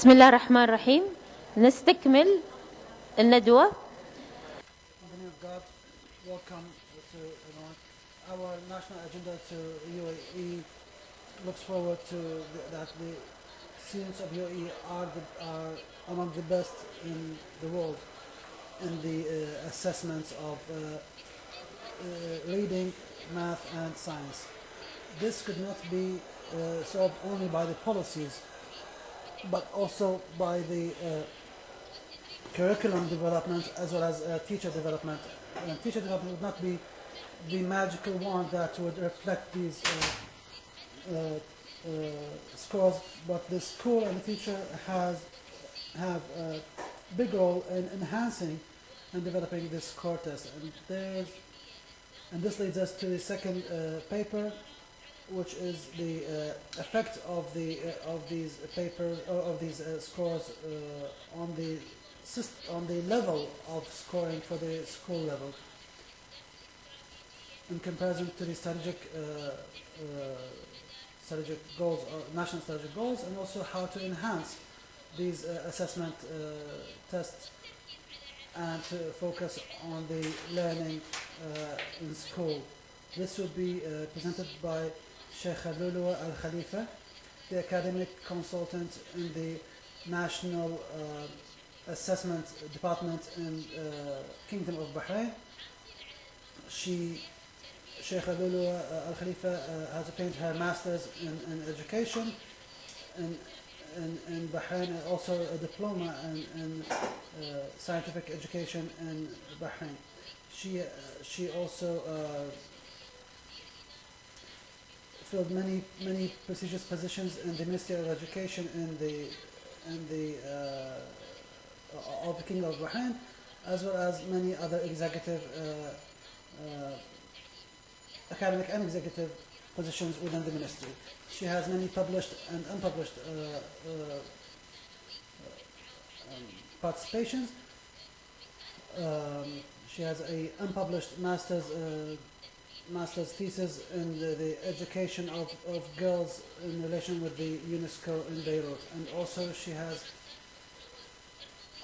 بسم الله الرحمن الرحيم. نستكمل الندوة. Welcome to our national agenda to UAE. Looks forward to that the students of UAE are among the best in the world in the assessments of reading, math, and science. This could not be solved only by the policies, but also by the curriculum development as well as teacher development. And teacher development would not be the magical wand that would reflect these scores, but the school and the teacher have a big role in enhancing and developing this score test. And this leads us to the second paper, which is the effect of these papers of these scores on the level of scoring for the school level in comparison to the strategic goals or national strategic goals, and also how to enhance these assessment tests and to focus on the learning in school. This will be presented by الشيخة لولوة Khalifa, the academic consultant in the National Assessment Department in Kingdom of Bahrain. Sheikha Lولوة Khalifa has obtained her master's in education in Bahrain, and also a diploma in scientific education in Bahrain. She also filled many prestigious positions in the Ministry of Education in the of the Kingdom of Bahrain, as well as many other executive, academic and executive positions within the ministry. She has many published and unpublished participations. She has an unpublished master's thesis in the education of girls in relation with the UNESCO in Beirut, and also she has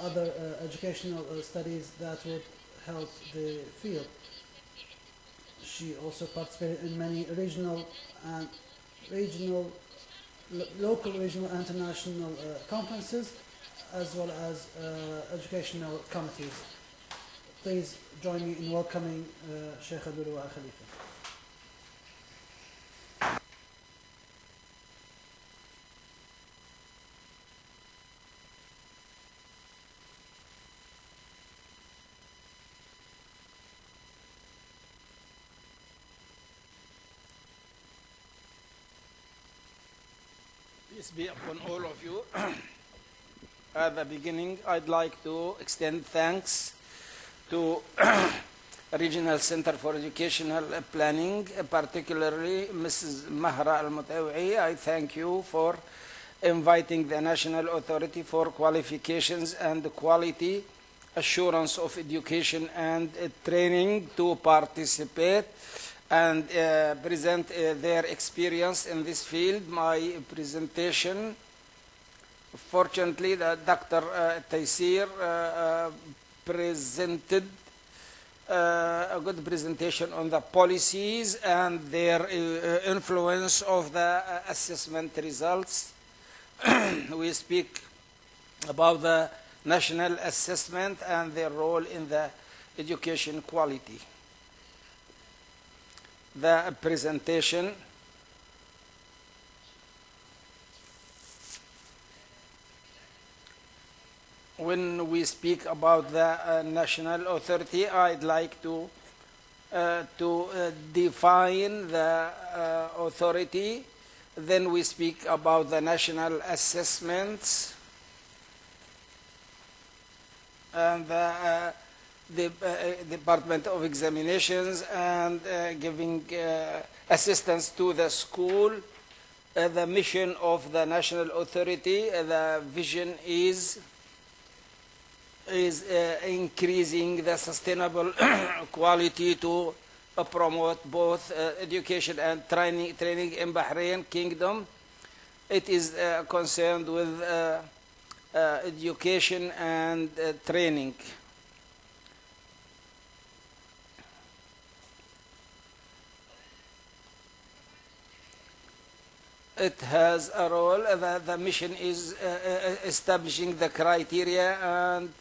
other educational studies that would help the field. She also participated in many local, regional, and international conferences, as well as educational committees. Please join me in welcoming Sheikha Lولوة Khalifa. Peace be upon all of you. At the beginning, I'd like to extend thanks to Regional Center for Educational Planning, particularly Mrs. Mahra Al-Mutawi. I thank you for inviting the National Authority for Qualifications and Quality Assurance of Education and Training to participate and present their experience in this field. My presentation, fortunately, Dr. Taysir presented a good presentation on the policies and their influence of the assessment results. We speak about the national assessment and their role in the education quality. The presentation when we speak about the national authority, I'd like to define the authority. Then we speak about the national assessments and the Department of Examinations and giving assistance to the school. The mission of the national authority, the vision is increasing the sustainable quality to promote both education and training in Bahrain Kingdom. It is concerned with education and training. It has a role. The mission is establishing the criteria and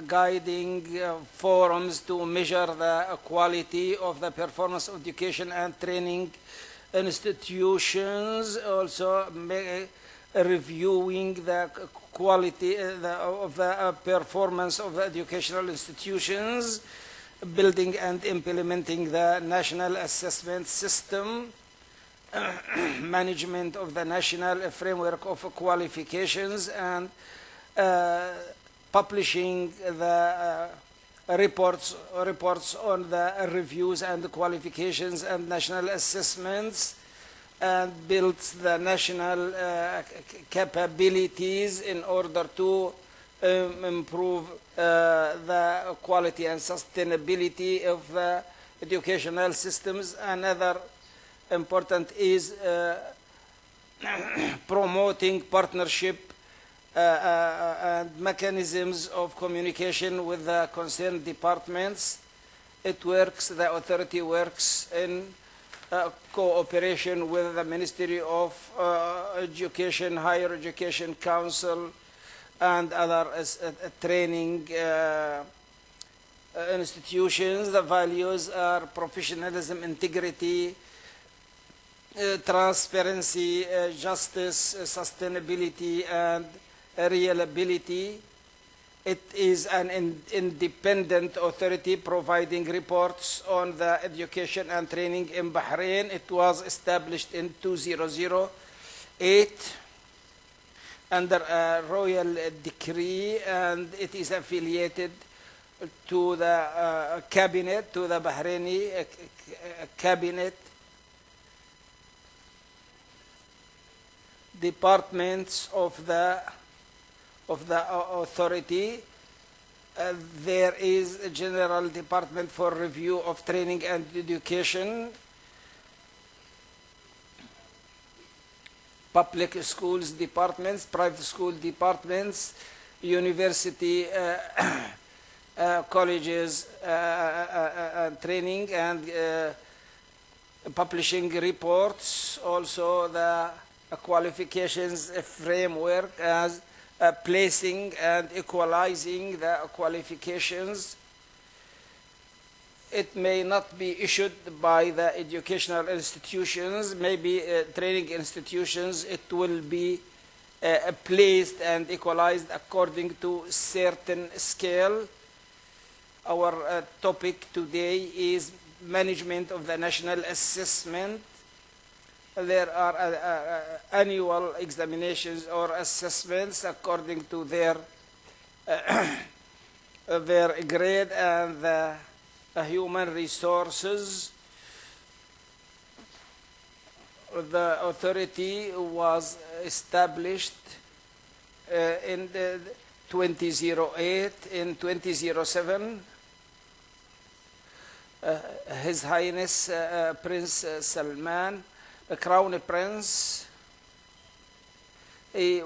guiding forums to measure the quality of the performance of education and training institutions, also reviewing the quality of the performance of the educational institutions, building and implementing the national assessment system, management of the national framework of qualifications, and publishing the reports on the reviews and qualifications and national assessments, and builds the national capabilities in order to improve the quality and sustainability of the educational systems. Another important is promoting partnership and mechanisms of communication with the concerned departments. The authority works in cooperation with the Ministry of Education, Higher Education Council, and other training institutions. The values are professionalism, integrity, transparency, justice, sustainability, and reliability. It is an independent authority providing reports on the education and training in Bahrain. It was established in 2008 under a royal decree, and it is affiliated to the cabinet, to the Bahraini cabinet. Departments of the authority. There is a general department for review of training and education, public schools departments, private school departments, university colleges training and publishing reports. Also the qualifications framework as placing and equalizing the qualifications. It may not be issued by the educational institutions, maybe training institutions. It will be placed and equalized according to certain scale. Our topic today is management of the national assessment. There are annual examinations or assessments according to their grade, and the human resources. The authority was established in 2008. In 2007, His Highness Prince Salman, the Crown Prince, he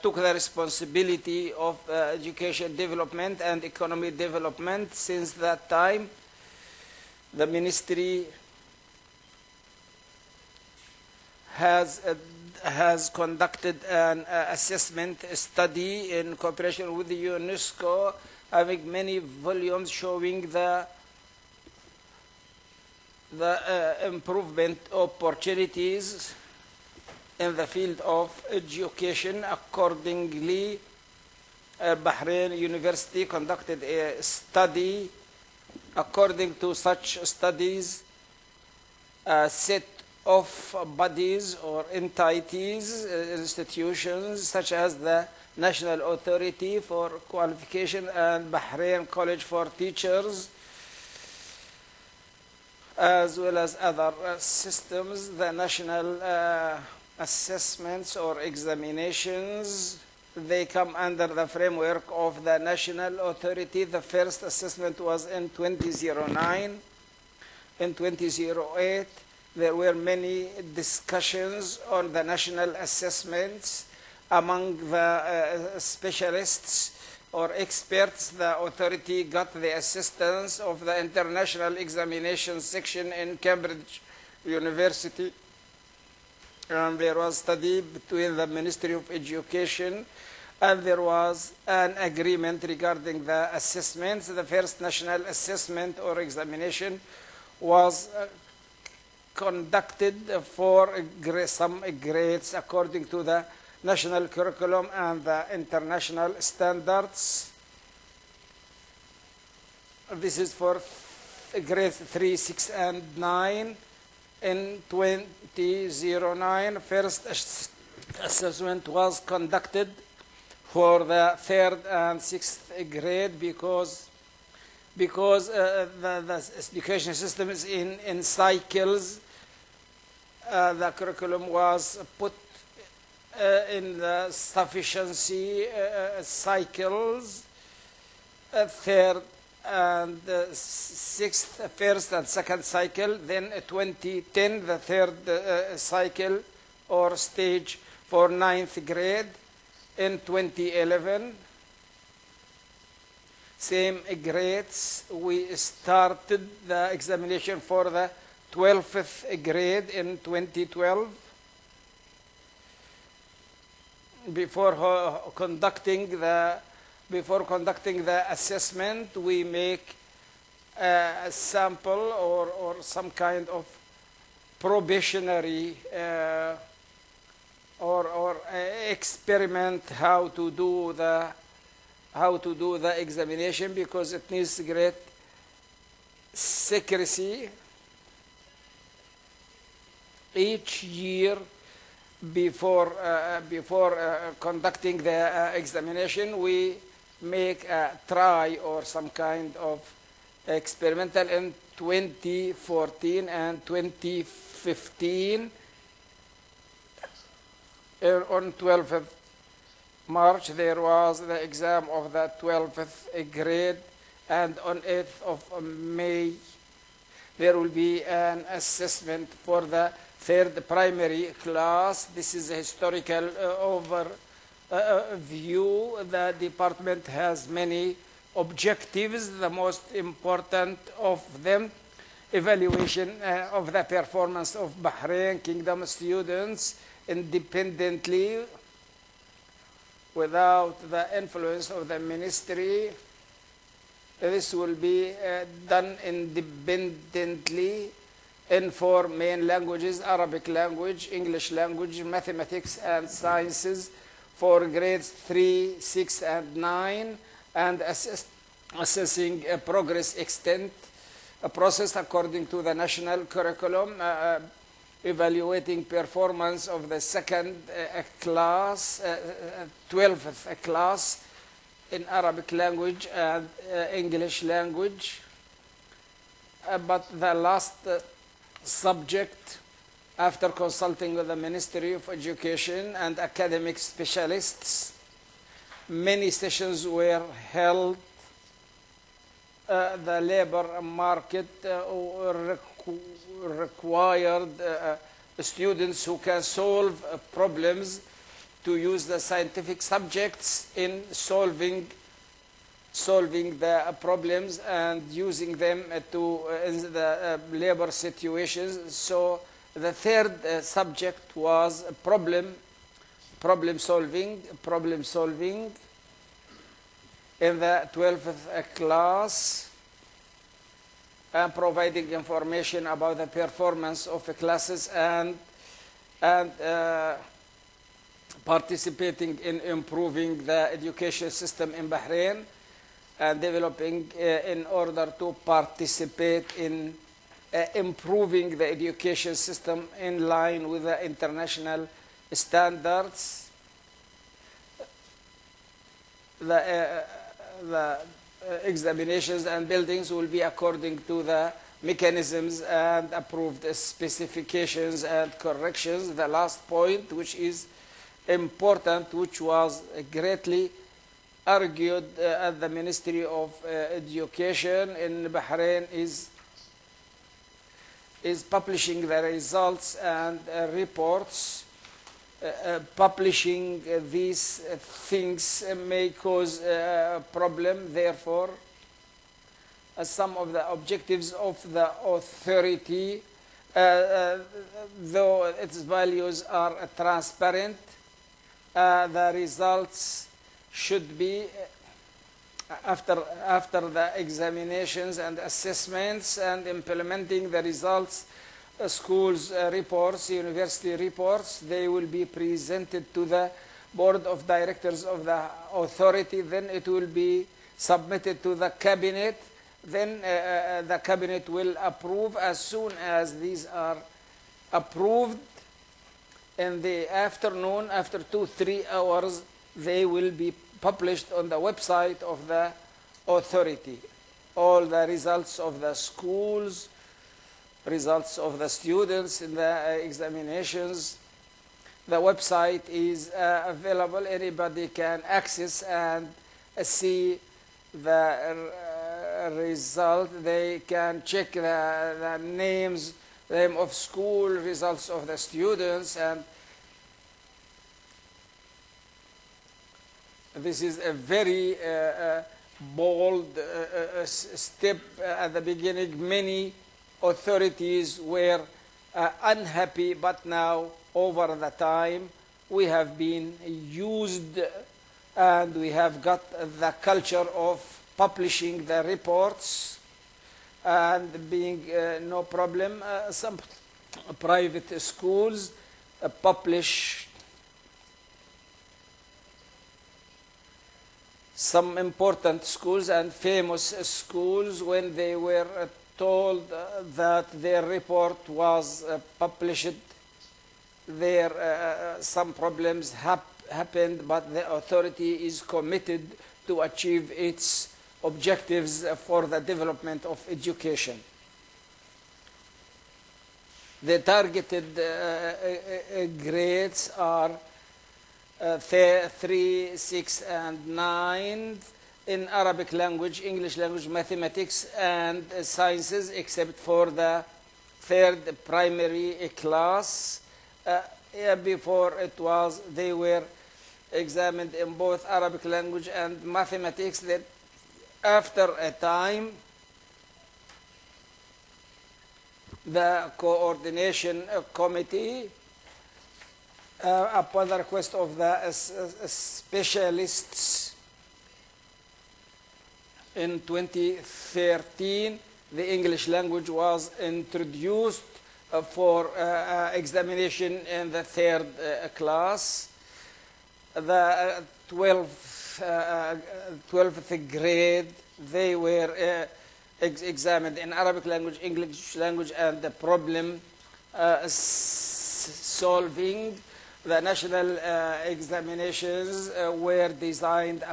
took the responsibility of education development and economy development. Since that time, the ministry has conducted an assessment study in cooperation with the UNESCO, having many volumes showing the improvement opportunities in the field of education. Accordingly, Bahrain University conducted a study. According to such studies, a set of bodies or entities, institutions such as the National Authority for Qualification and Bahrain College for Teachers, as well as other systems, the national assessments or examinations, they come under the framework of the national authority. The first assessment was in 2009. In 2008, there were many discussions on the national assessments, among the specialists or experts, the authority got the assistance of the International Examination Section in Cambridge University. And there was study between the Ministry of Education, and there was an agreement regarding the assessments. The first national assessment or examination was conducted for some grades according to the national curriculum and the international standards. This is for grades 3, 6, and 9. In 2009, first assessment was conducted for the 3rd and 6th grade because the education system is in cycles. The curriculum was put in the sufficiency cycles, 3rd and 6th, 1st and 2nd cycle, then 2010, the 3rd cycle or stage for 9th grade. In 2011, same grades, we started the examination for the 12th grade in 2012. Before conducting the assessment, we make a sample or some kind of probationary or experiment how to do the examination, because it needs great secrecy. Each year before conducting the examination, we make a try or some kind of experimental. In 2014 and 2015, on 12th March, there was the exam of the 12th grade, and on 8th of May, there will be an assessment for the 3rd primary class. This is a historical overview. The department has many objectives. The most important of them, evaluation of the performance of Bahrain Kingdom students independently, without the influence of the ministry. This will be done independently in 4 main languages: Arabic language, English language, mathematics and sciences, for grades 3, 6, and 9, and assessing progress extent, a process according to the national curriculum, evaluating performance of the 2nd class, 12th class in Arabic language and English language. But the last subject, after consulting with the Ministry of Education and academic specialists, many sessions were held. The labor market required students who can solve problems to use the scientific subjects in solving the problems and using them in the labor situations. So the 3rd subject was problem solving in the 12th class, and providing information about the performance of the classes and participating in improving the education system in Bahrain, and developing in order to participate in improving the education system in line with the international standards. The examinations and buildings will be according to the mechanisms and approved specifications and corrections. The last point, which is important, which was greatly argued at the Ministry of Education in Bahrain, is publishing the results and reports publishing these things may cause a problem. Therefore, some of the objectives of the authority, though its values are transparent, the results should be after the examinations and assessments and implementing the results, schools reports, university reports, they will be presented to the board of directors of the authority. Then it will be submitted to the cabinet. Then the cabinet will approve. As soon as these are approved in the afternoon, after 2-3 hours, they will be published on the website of the authority. All the results of the schools, results of the students in the examinations. The website is available. Anybody can access and see the result. They can check the names, name of school, results of the students, and this is a very bold step at the beginning. Many authorities were unhappy, but now over the time we have been used and we have got the culture of publishing the reports and being no problem. Some private schools publish some important schools and famous schools, when they were told that their report was published, there some problems happened, but the authority is committed to achieve its objectives for the development of education. The targeted grades are 3, 6, and 9 in Arabic language, English language, mathematics, and sciences, except for the 3rd primary class. Before they were examined in both Arabic language and mathematics. That after a time, the coordination committee, upon the request of the specialists in 2013, the English language was introduced for examination in the 3rd class. The 12th grade, they were examined in Arabic language, English language, and the problem solving. The national examinations were designed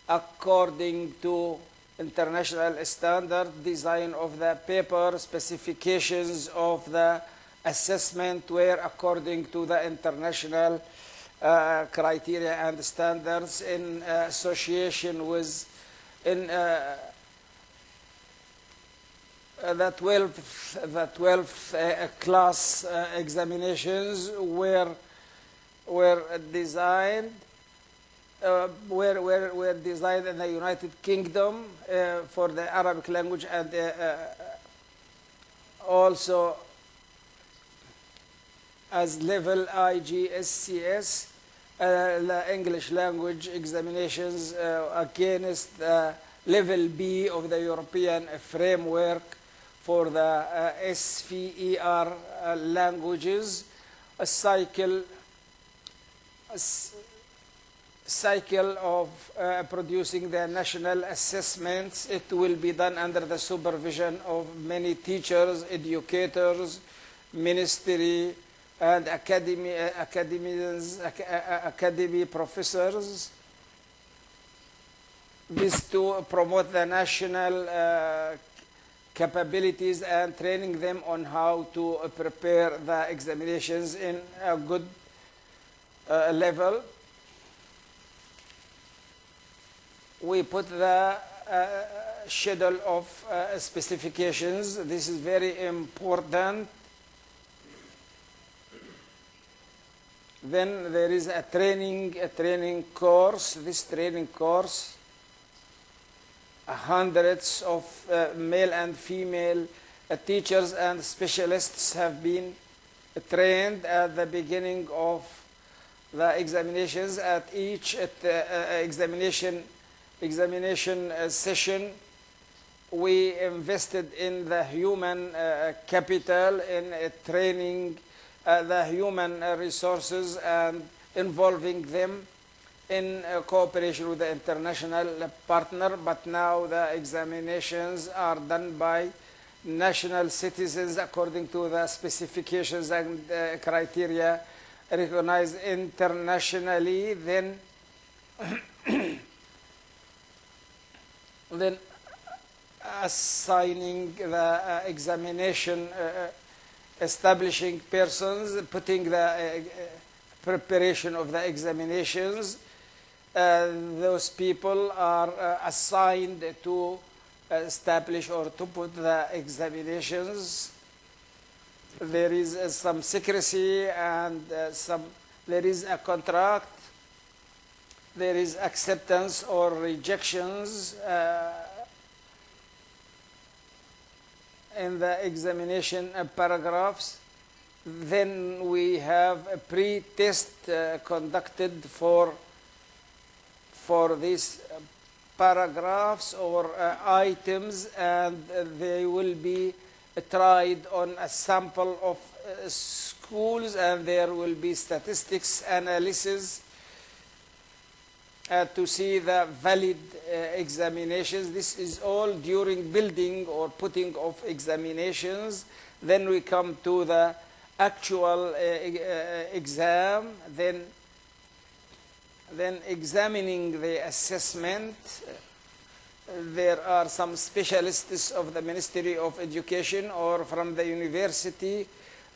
according to international standard, design of the paper, specifications of the assessment were according to the international criteria and standards, in association with the 12th class examinations were designed were designed in the United Kingdom for the Arabic language, and also as level IGSCS, the English language examinations against the level B of the European framework for the SVER languages. A cycle of producing the national assessments. It will be done under the supervision of many teachers, educators, ministry, and academy professors. This to promote the national capabilities and training them on how to prepare the examinations in a good level. We put the schedule of specifications. This is very important. Then there is a training course. This training course, hundreds of male and female teachers and specialists have been trained at the beginning of the examinations. At each examination session, we invested in the human capital, in training the human resources and involving them in cooperation with the international partner. But now the examinations are done by national citizens according to the specifications and criteria recognized internationally. Then assigning the examination, establishing persons, putting the preparation of the examinations. Those people are assigned to establish or to put the examinations. There is some secrecy and there is a contract. There is acceptance or rejections in the examination paragraphs. Then we have a pre-test conducted for these paragraphs or items, and they will be tried on a sample of schools, and there will be statistics analysis to see the valid examinations. This is all during building or putting of examinations. Then we come to the actual exam, then examining the assessment. There are some specialists of the Ministry of Education or from the university.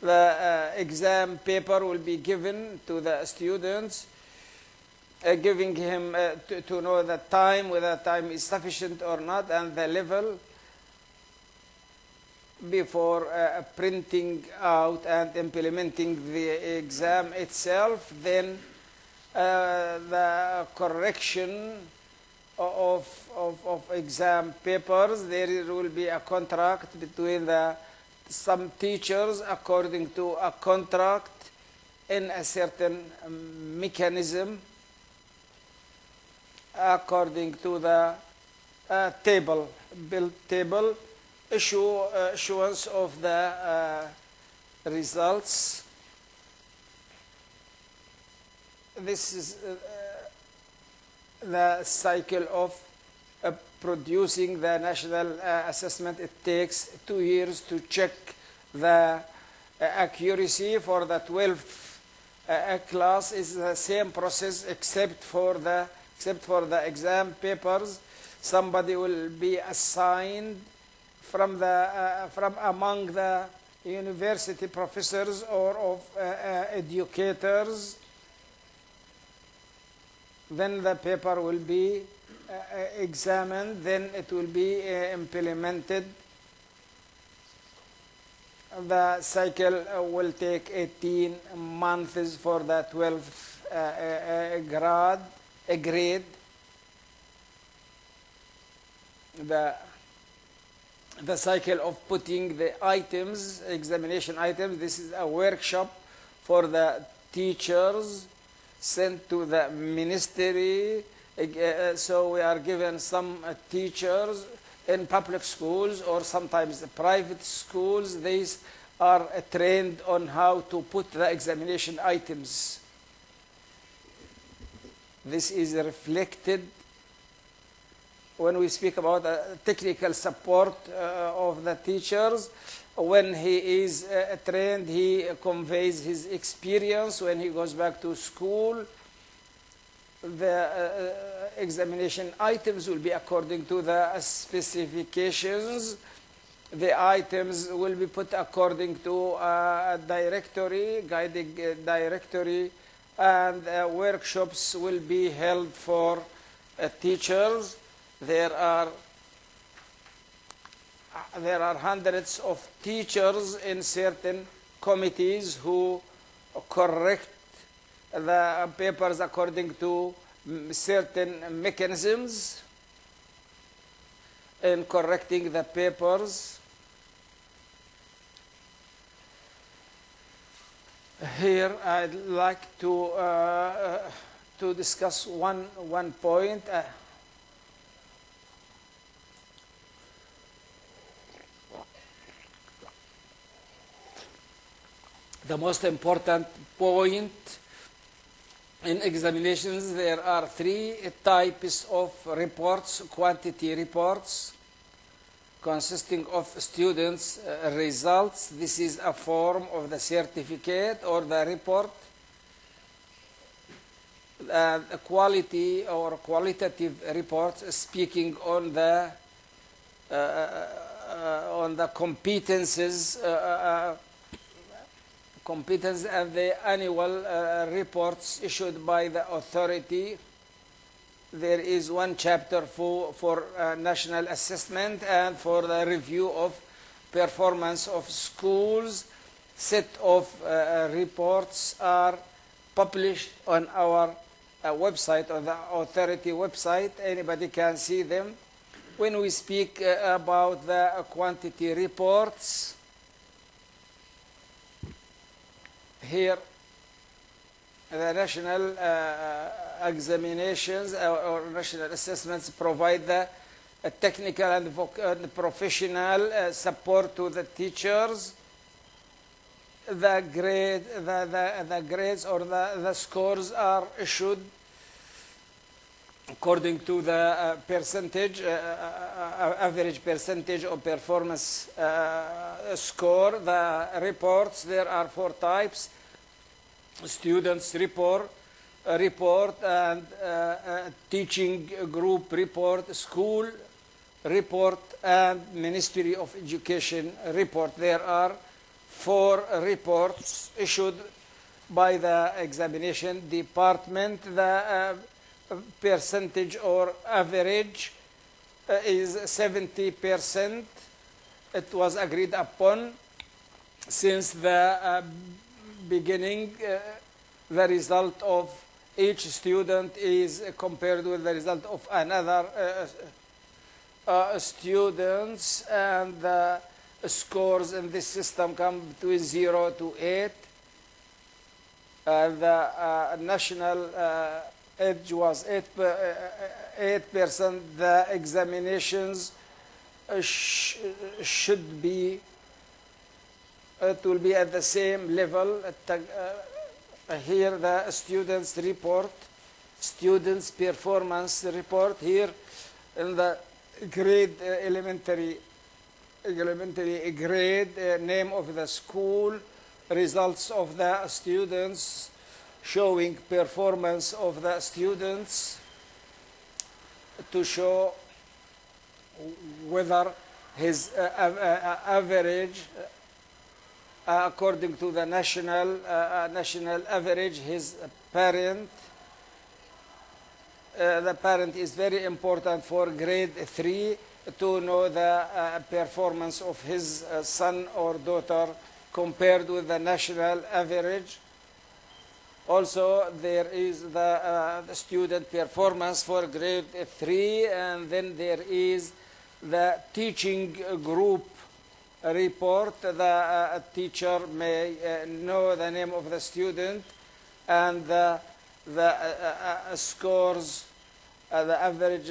The exam paper will be given to the students, giving him to know the time, whether time is sufficient or not, and the level, before printing out and implementing the exam itself. Then the correction of exam papers. There will be a contract between some teachers according to a contract in a certain mechanism, according to the build table, issuance of the results. This is the cycle of producing the national assessment. It takes 2 years to check the accuracy. For the 12th class is the same process, except for the exam papers. Somebody will be assigned from among the university professors or of educators. Then the paper will be examined, then it will be implemented. The cycle will take 18 months for the 12th grade. The cycle of putting the items, examination items. This is a workshop for the teachers sent to the ministry. So we are given some teachers in public schools or sometimes private schools. These are trained on how to put the examination items. This is reflected when we speak about technical support of the teachers. When he is trained, he conveys his experience. When he goes back to school, the examination items will be according to the specifications. The items will be put according to a directory, guiding directory, and workshops will be held for teachers. There are hundreds of teachers in certain committees who correct the papers according to certain mechanisms in correcting the papers. Here I'd like to discuss one point. The most important point in examinations, there are three types of reports: quantity reports, consisting of students' results. This is a form of the certificate or the report. Quality or qualitative reports speaking on the competences, competence, and the annual reports issued by the authority. There is one chapter for national assessment and for the review of performance of schools. Set of reports are published on our website, on the authority website. Anybody can see them. When we speak about the quantity reports, here the national examinations or national assessments provide the technical and professional support to the teachers. The grades or the scores are issued according to the percentage, average percentage of performance score. The reports, there are four types: students report, and teaching group report, school report, and Ministry of Education report. There are four reports issued by the examination department. The percentage or average is 70%. It was agreed upon since the beginning. The result of each student is compared with the result of another students, and the scores in this system come between 0 to 8. The national edge was 8%. The examinations should be, it will be at the same level. Here the students report, students performance report. Here in the grade, elementary grade, name of the school, results of the students, showing performance of the students to show whether his average, according to the national average, his parent, the parent is very important for grade 3 to know the performance of his son or daughter compared with the national average. Also, there is the student performance for grade 3, and then there is the teaching group report. The teacher may know the name of the student and the scores, the average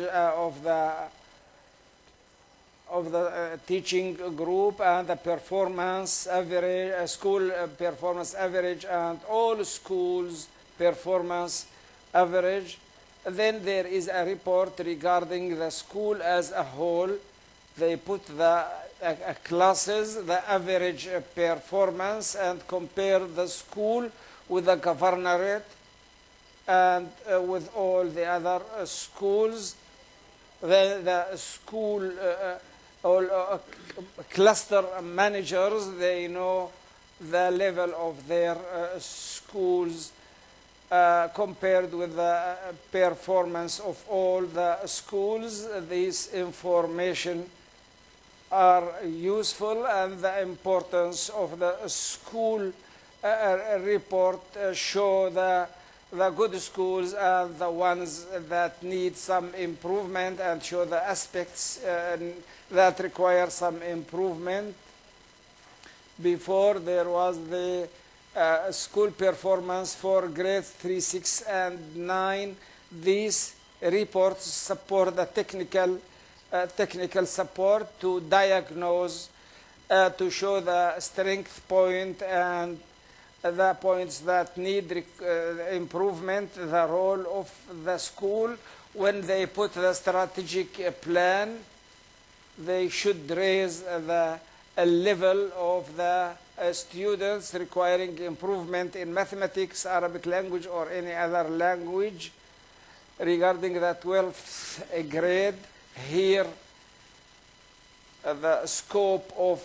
of the teaching group, and the performance average, school performance average, and all schools performance average. Then there is a report regarding the school as a whole. They put the classes, the average performance, and compare the school with the governorate and with all the other schools. The school all cluster managers, they know the level of their schools compared with the performance of all the schools. This information are useful, and the importance of the school report show the the good schools and the ones that need some improvement, and show the aspects that require some improvement. Before, there was the school performance for grades 3, 6, and 9. These reports support the technical support to diagnose, to show the strength point and the points that need improvement, the role of the school. When they put the strategic plan, they should raise the level of the students requiring improvement in mathematics, Arabic language, or any other language. Regarding the 12th grade, here the scope of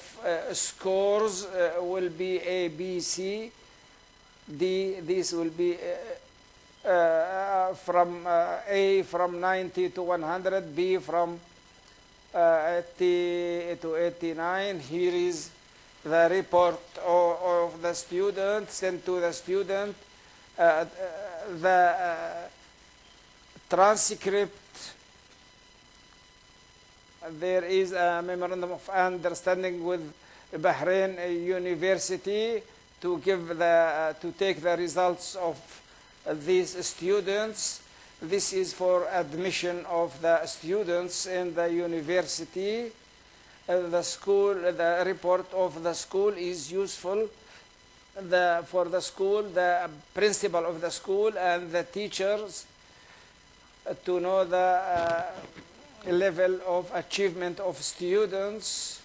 scores will be A, B, C, D. This will be from A from 90 to 100, B from 80 to 89. Here is the report of the student, sent to the student. The transcript, there is a memorandum of understanding with Bahrain University to take the results of these students. This is for admission of the students in the university. The report of the school is useful for the school, the principal of the school, and the teachers to know the level of achievement of students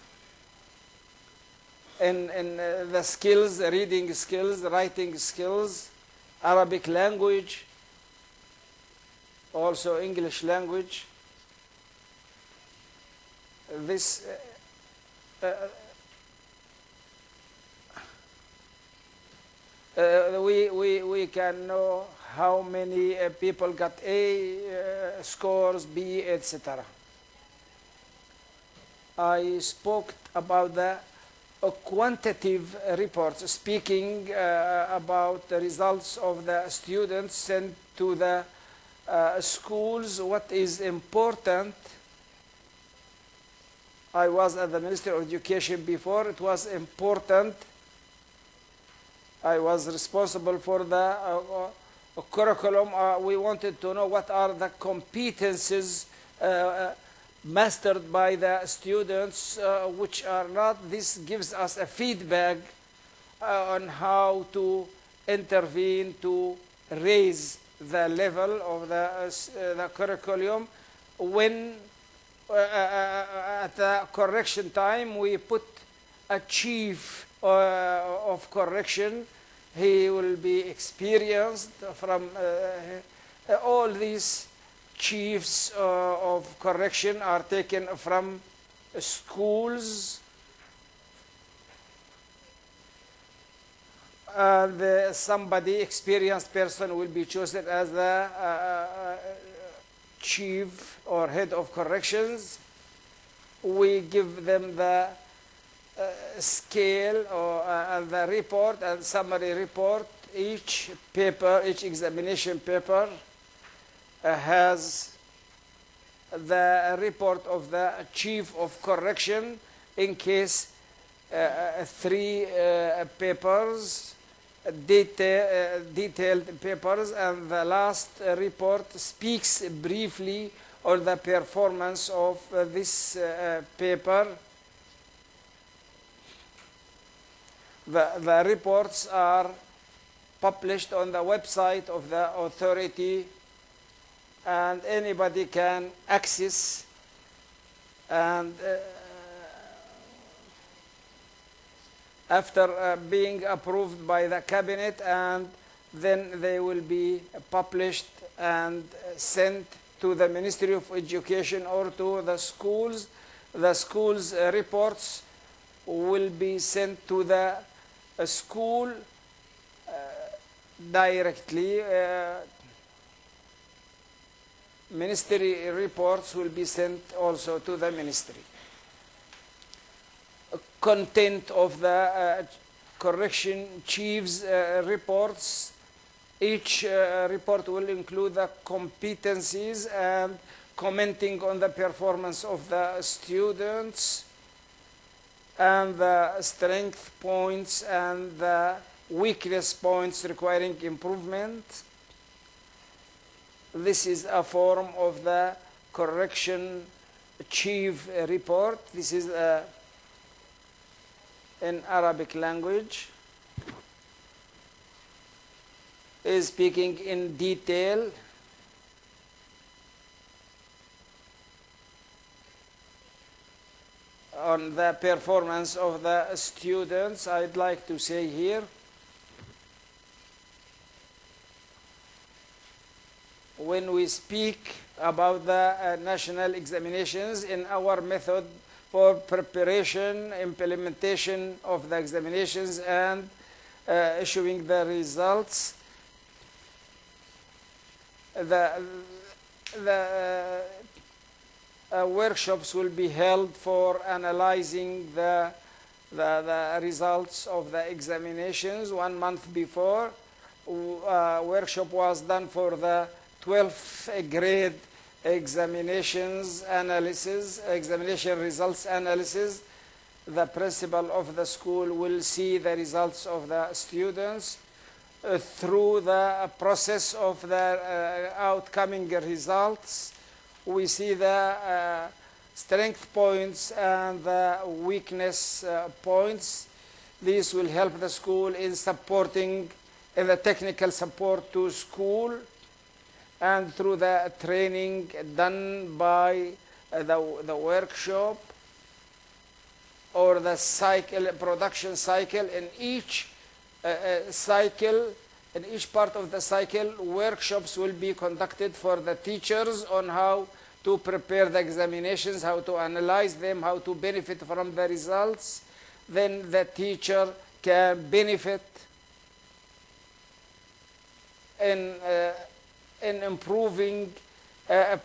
in the skills, reading skills, writing skills, Arabic language, also English language. This we can know how many people got A scores, B, etc. I spoke about the quantitative reports, speaking about the results of the students sent to the schools. What is important? I was at the Ministry of Education before. It was important. I was responsible for the curriculum. We wanted to know what are the competences mastered by the students, which are not. This gives us a feedback on how to intervene to raise the level of the curriculum. When at the correction time, we put a chief of correction. He will be experienced from all these chiefs of correction are taken from schools. And somebody, experienced person, will be chosen as the chief or head of corrections. We give them the scale or the report and summary report. Each paper, each examination paper has the report of the chief of correction. In case 3 papers, detailed papers, and the last report speaks briefly on the performance of this paper. The reports are published on the website of the authority, and anybody can access, and after being approved by the cabinet, and then they will be published and sent to the Ministry of Education or to the schools. The schools' reports will be sent to the school directly. Ministry reports will be sent also to the ministry. Content of the correction chief's reports Each report will include the competencies and commenting on the performance of the students and the strength points and the weakness points requiring improvement. This is a form of the correction chief report. This is in Arabic language. Is speaking in detail on the performance of the students. I'd like to say here, when we speak about the national examinations, in our method for preparation, implementation of the examinations, and issuing the results, the workshops will be held for analyzing the results of the examinations 1 month before. Workshop was done for the 12th grade examinations analysis, examination results analysis. The principal of the school will see the results of the students through the process of the outcoming results. We see the strength points and the weakness points. This will help the school in supporting the technical support to school, and through the training done by the workshop or the cycle, production cycle. In each cycle, in each part of the cycle, workshops will be conducted for the teachers on how to prepare the examinations, how to analyze them, how to benefit from the results. Then the teacher can benefit in improving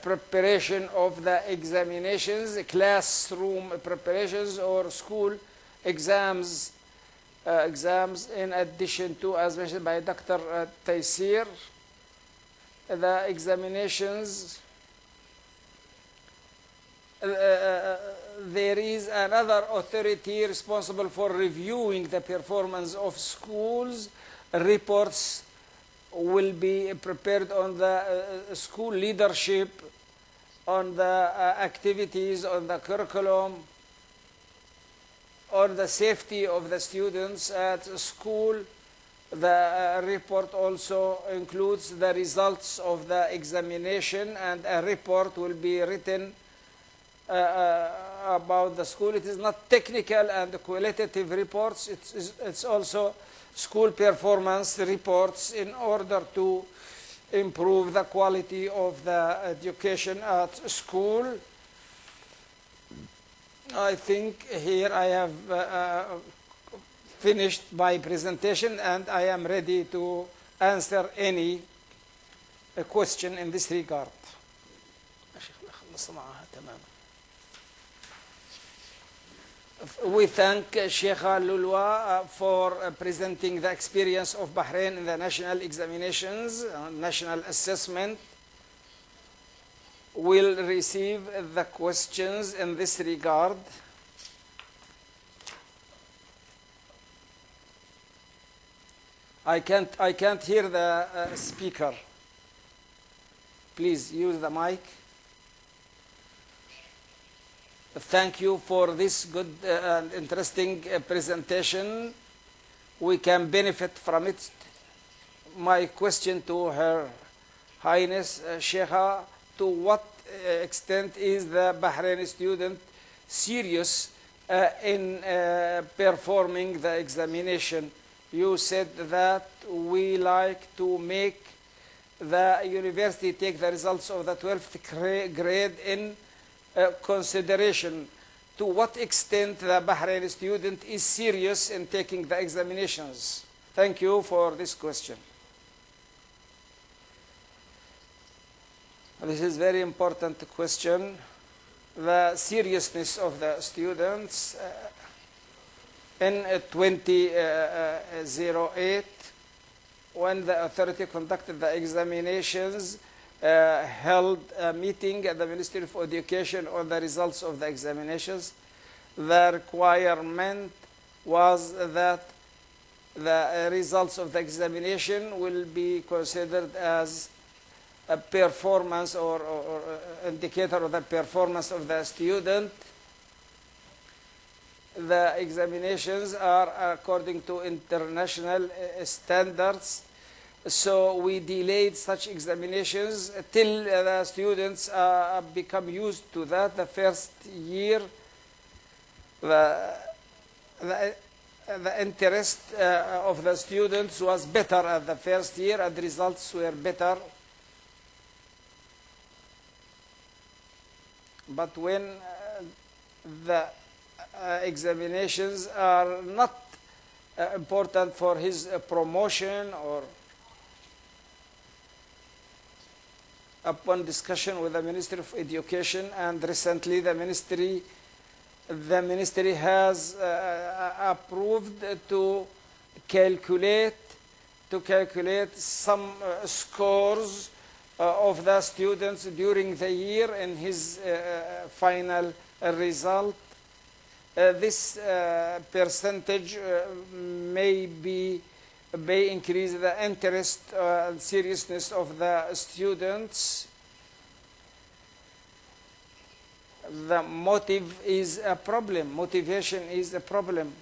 preparation of the examinations, classroom preparations or school exams, in addition to, as mentioned by Dr. Taysir, the examinations. There is another authority responsible for reviewing the performance of schools. Reports will be prepared on the school leadership, on the activities, on the curriculum, on the safety of the students at school. The report also includes the results of the examination, and a report will be written about the school. It is not technical and qualitative reports. It's also school performance reports in order to improve the quality of the education at school. I think here I have finished my presentation, and I am ready to answer any question in this regard. We thank Sheikha Lولوة for presenting the experience of Bahrain in the national examinations, national assessment. We'll receive the questions in this regard. I can't hear the speaker. Please use the mic. Thank you for this good and interesting presentation. We can benefit from it. My question to Her Highness Sheikha: to what extent is the Bahraini student serious in performing the examination? You said that we like to make the university take the results of the 12th grade in consideration. To what extent the Bahraini student is serious in taking the examinations? Thank you for this question. This is a very important question. The seriousness of the students in 2008, when the authority conducted the examinations, held a meeting at the Ministry of Education on the results of the examinations. The requirement was that the results of the examination will be considered as a performance or indicator of the performance of the student. The examinations are according to international standards, so we delayed such examinations till the students become used to that. The first year, the interest of the students was better at the first year, and the results were better. But when the examinations are not important for his promotion, or upon discussion with the Ministry of Education, and recently the ministry has approved to calculate some scores of the students during the year in his final result. This percentage may increase the interest and seriousness of the students. The motive is a problem. Motivation is a problem,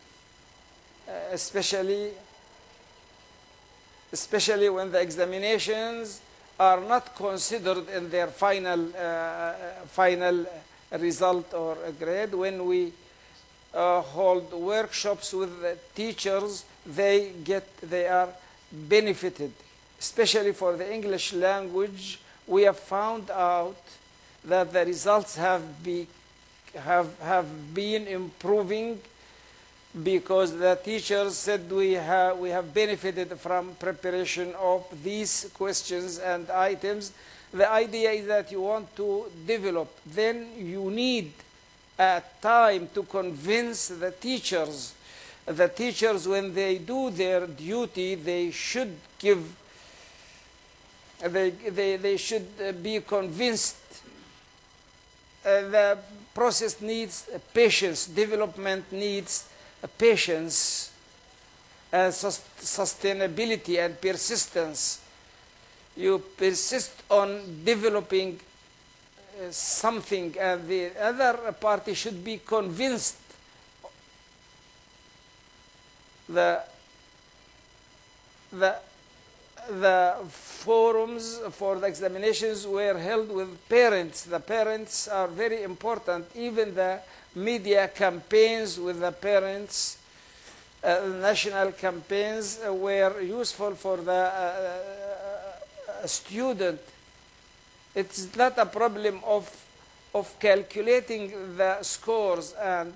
especially when the examinations are not considered in their final result or grade. When we hold workshops with the teachers, they are benefited. Especially for the English language, we have found out that the results have been improving, because the teachers said we have benefited from preparation of these questions and items. The idea is that you want to develop, then you need time to convince the teachers. The teachers, when they do their duty, they should be convinced. The process needs patience. Development needs patience, and sustainability and persistence. You persist on developing something, and the other party should be convinced. The forums for the examinations were held with parents. The parents are very important. Even the media campaigns with the parents, national campaigns, were useful for the student. It's not a problem of calculating the scores and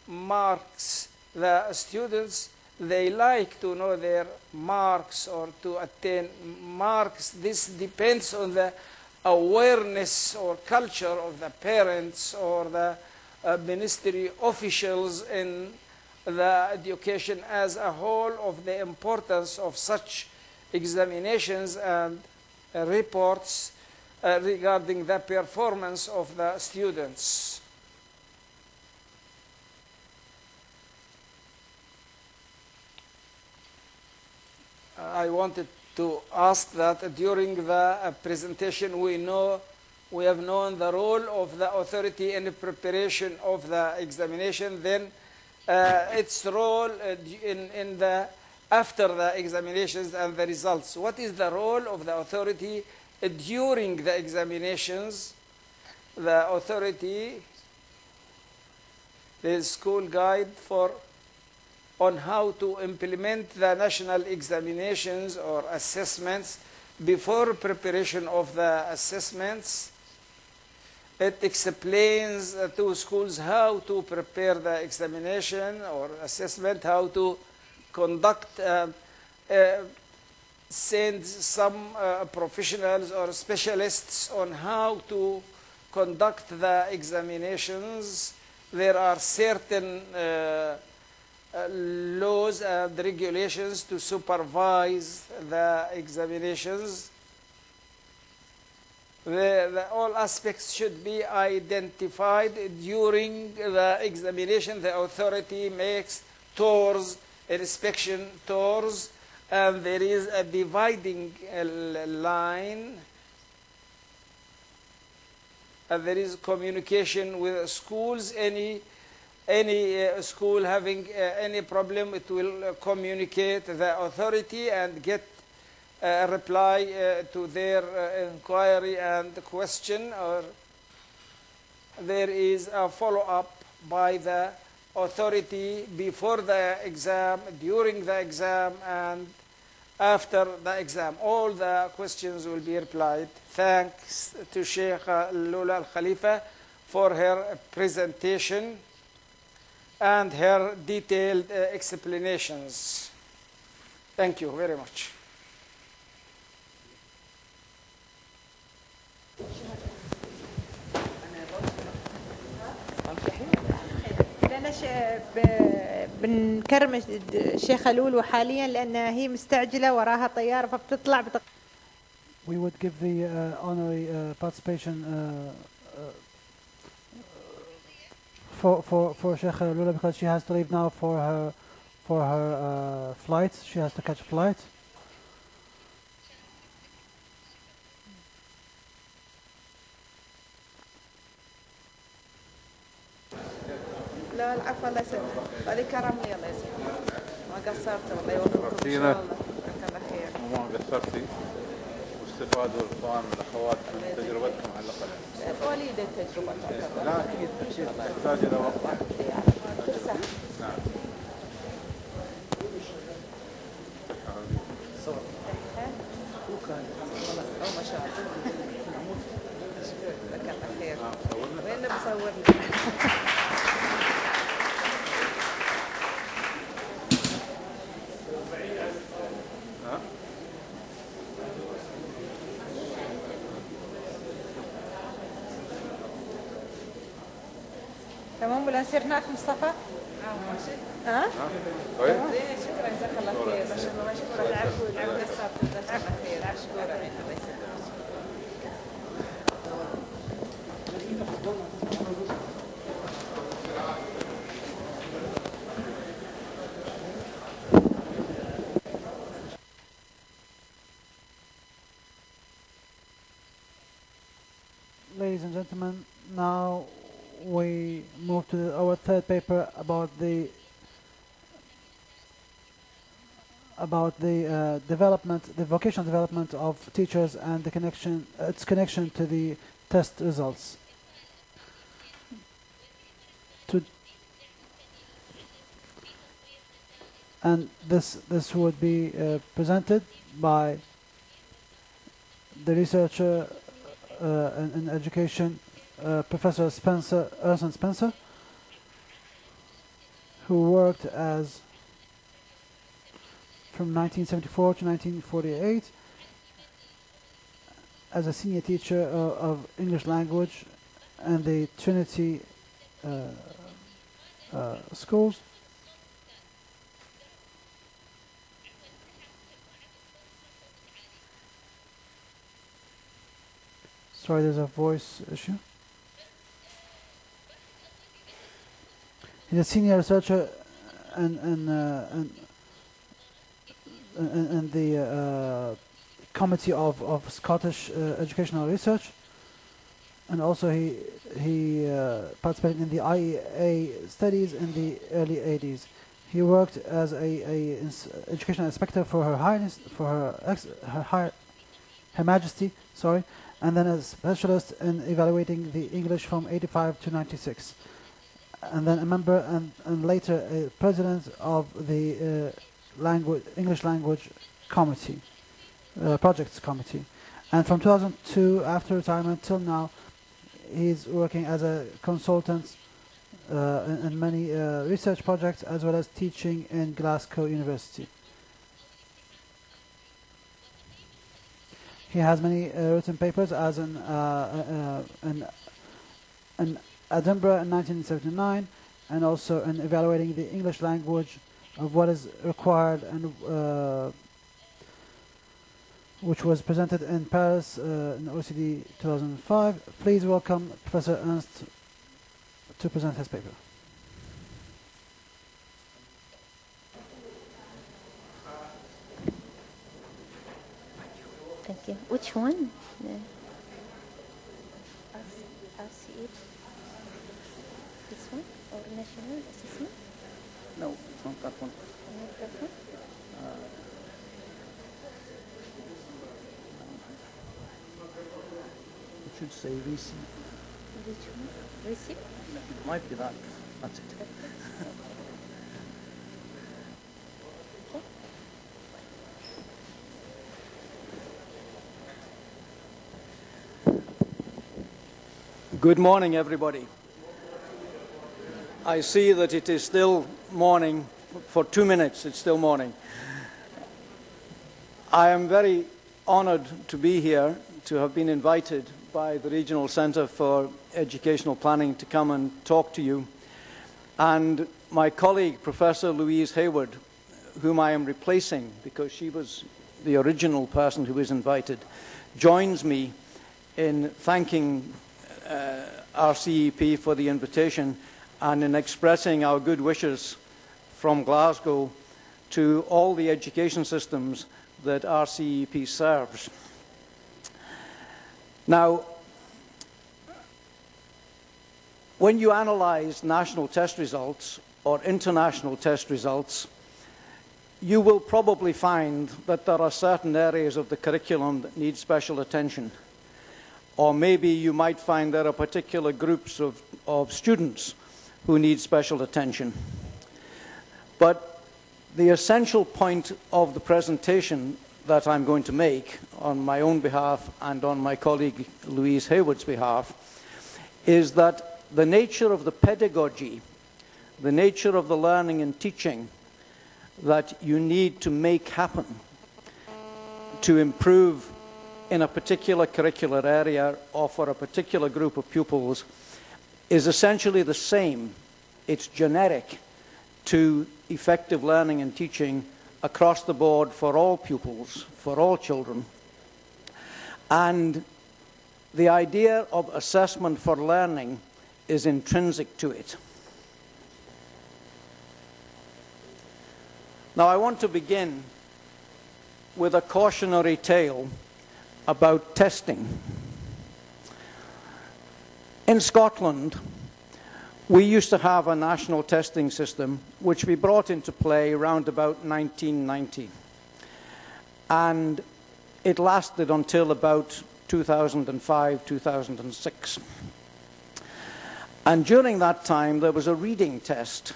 marks. The students, they like to know their marks or to attain marks. This depends on the awareness or culture of the parents or the ministry officials in the education as a whole, of the importance of such examinations and reports regarding the performance of the students. I wanted to ask that during the presentation we have known the role of the authority in the preparation of the examination, then its role after the examinations and the results. What is the role of the authority during the examinations? The authority, the school guide on how to implement the national examinations or assessments before preparation of the assessments. It explains to schools how to prepare the examination or assessment, how to conduct, send some professionals or specialists on how to conduct the examinations. There are certain laws and regulations to supervise the examinations. All aspects should be identified during the examination. The authority makes tours, inspection tours, and there is a dividing line. And there is communication with schools. Any school having any problem, it will communicate the authority and get a reply to their inquiry and question, or there is a follow-up by the authority before the exam, during the exam, and after the exam. All the questions will be replied. Thanks to Sheikha Lولوة Khalifa for her presentation and her detailed explanations. Thank you very much. بنكرم الشيخة لولوة حاليا لأن هي مستعجلة وراها طيارة فبتطلع We would give the honorary participation for Sheikha Lولوة because she has to leave now for her flight. She has to catch a flight. لا العفو الله يسلمك هذه كرمني الله يسلمك ما قصرت والله يوفقك ان شاء الله جزاك الله خير وما قصرتي واستفادوا الاخوان والاخوات من تجربتكم على الاقل وليد التجربه لا اكيد تحتاج الى وقت نعم ما شاء الله جزاك الله خير وين اللي بصورنا تمام ولا نصير هناك مصطفى؟ ها؟ طيب شكرا جزاك الله خير مشكورة العفو قصرت جزاك الله خير مشكورة الله يسلمك Ladies and gentlemen, now we move to our third paper about the development, the vocational development of teachers and the connection, its connection to the test results. And this would be presented by the researcher in education, Professor Spencer, Ernest Spencer, who worked as from 1974 to 1948 as a senior teacher of English language and the Trinity schools. Sorry, there's a voice issue. He's a senior researcher in the Committee of Scottish Educational Research, and also he participated in the IEA studies in the early 80s. He worked as a educational inspector for Her Majesty, sorry, and then as specialist in evaluating the English from 85 to 96. And then a member and later a president of the English Language Committee, Projects Committee. And from 2002, after retirement till now, he's working as a consultant in many research projects as well as teaching in Glasgow University. He has many written papers, as in Edinburgh in 1979, and also in evaluating the English language of what is required, and which was presented in Paris in OECD 2005. Please welcome Professor Ernst to present his paper. Thank you. Which one? RCE? This one? Or national assessment? No, it's not that one. Not that one? It should say receipt. Which one? Receipt? It might be that. That's it. Good morning, everybody. I see that it is still morning. For 2 minutes, it's still morning. I am very honored to be here, to have been invited by the Regional Centre for Educational Planning to come and talk to you. And my colleague, Professor Louise Hayward, whom I am replacing because she was the original person who was invited, joins me in thanking RCEP for the invitation and in expressing our good wishes from Glasgow to all the education systems that RCEP serves. Now, when you analyse national test results or international test results, you will probably find that there are certain areas of the curriculum that need special attention. Or maybe you might find there are particular groups of students who need special attention. But the essential point of the presentation that I'm going to make on my own behalf and on my colleague Louise Hayward's behalf is that the nature of the pedagogy, the nature of the learning and teaching that you need to make happen to improve in a particular curricular area or for a particular group of pupils is essentially the same. It's generic to effective learning and teaching across the board for all pupils, for all children. And the idea of assessment for learning is intrinsic to it. Now, I want to begin with a cautionary tale about testing. In Scotland, we used to have a national testing system which we brought into play around about 1990. And it lasted until about 2005, 2006. And during that time, there was a reading test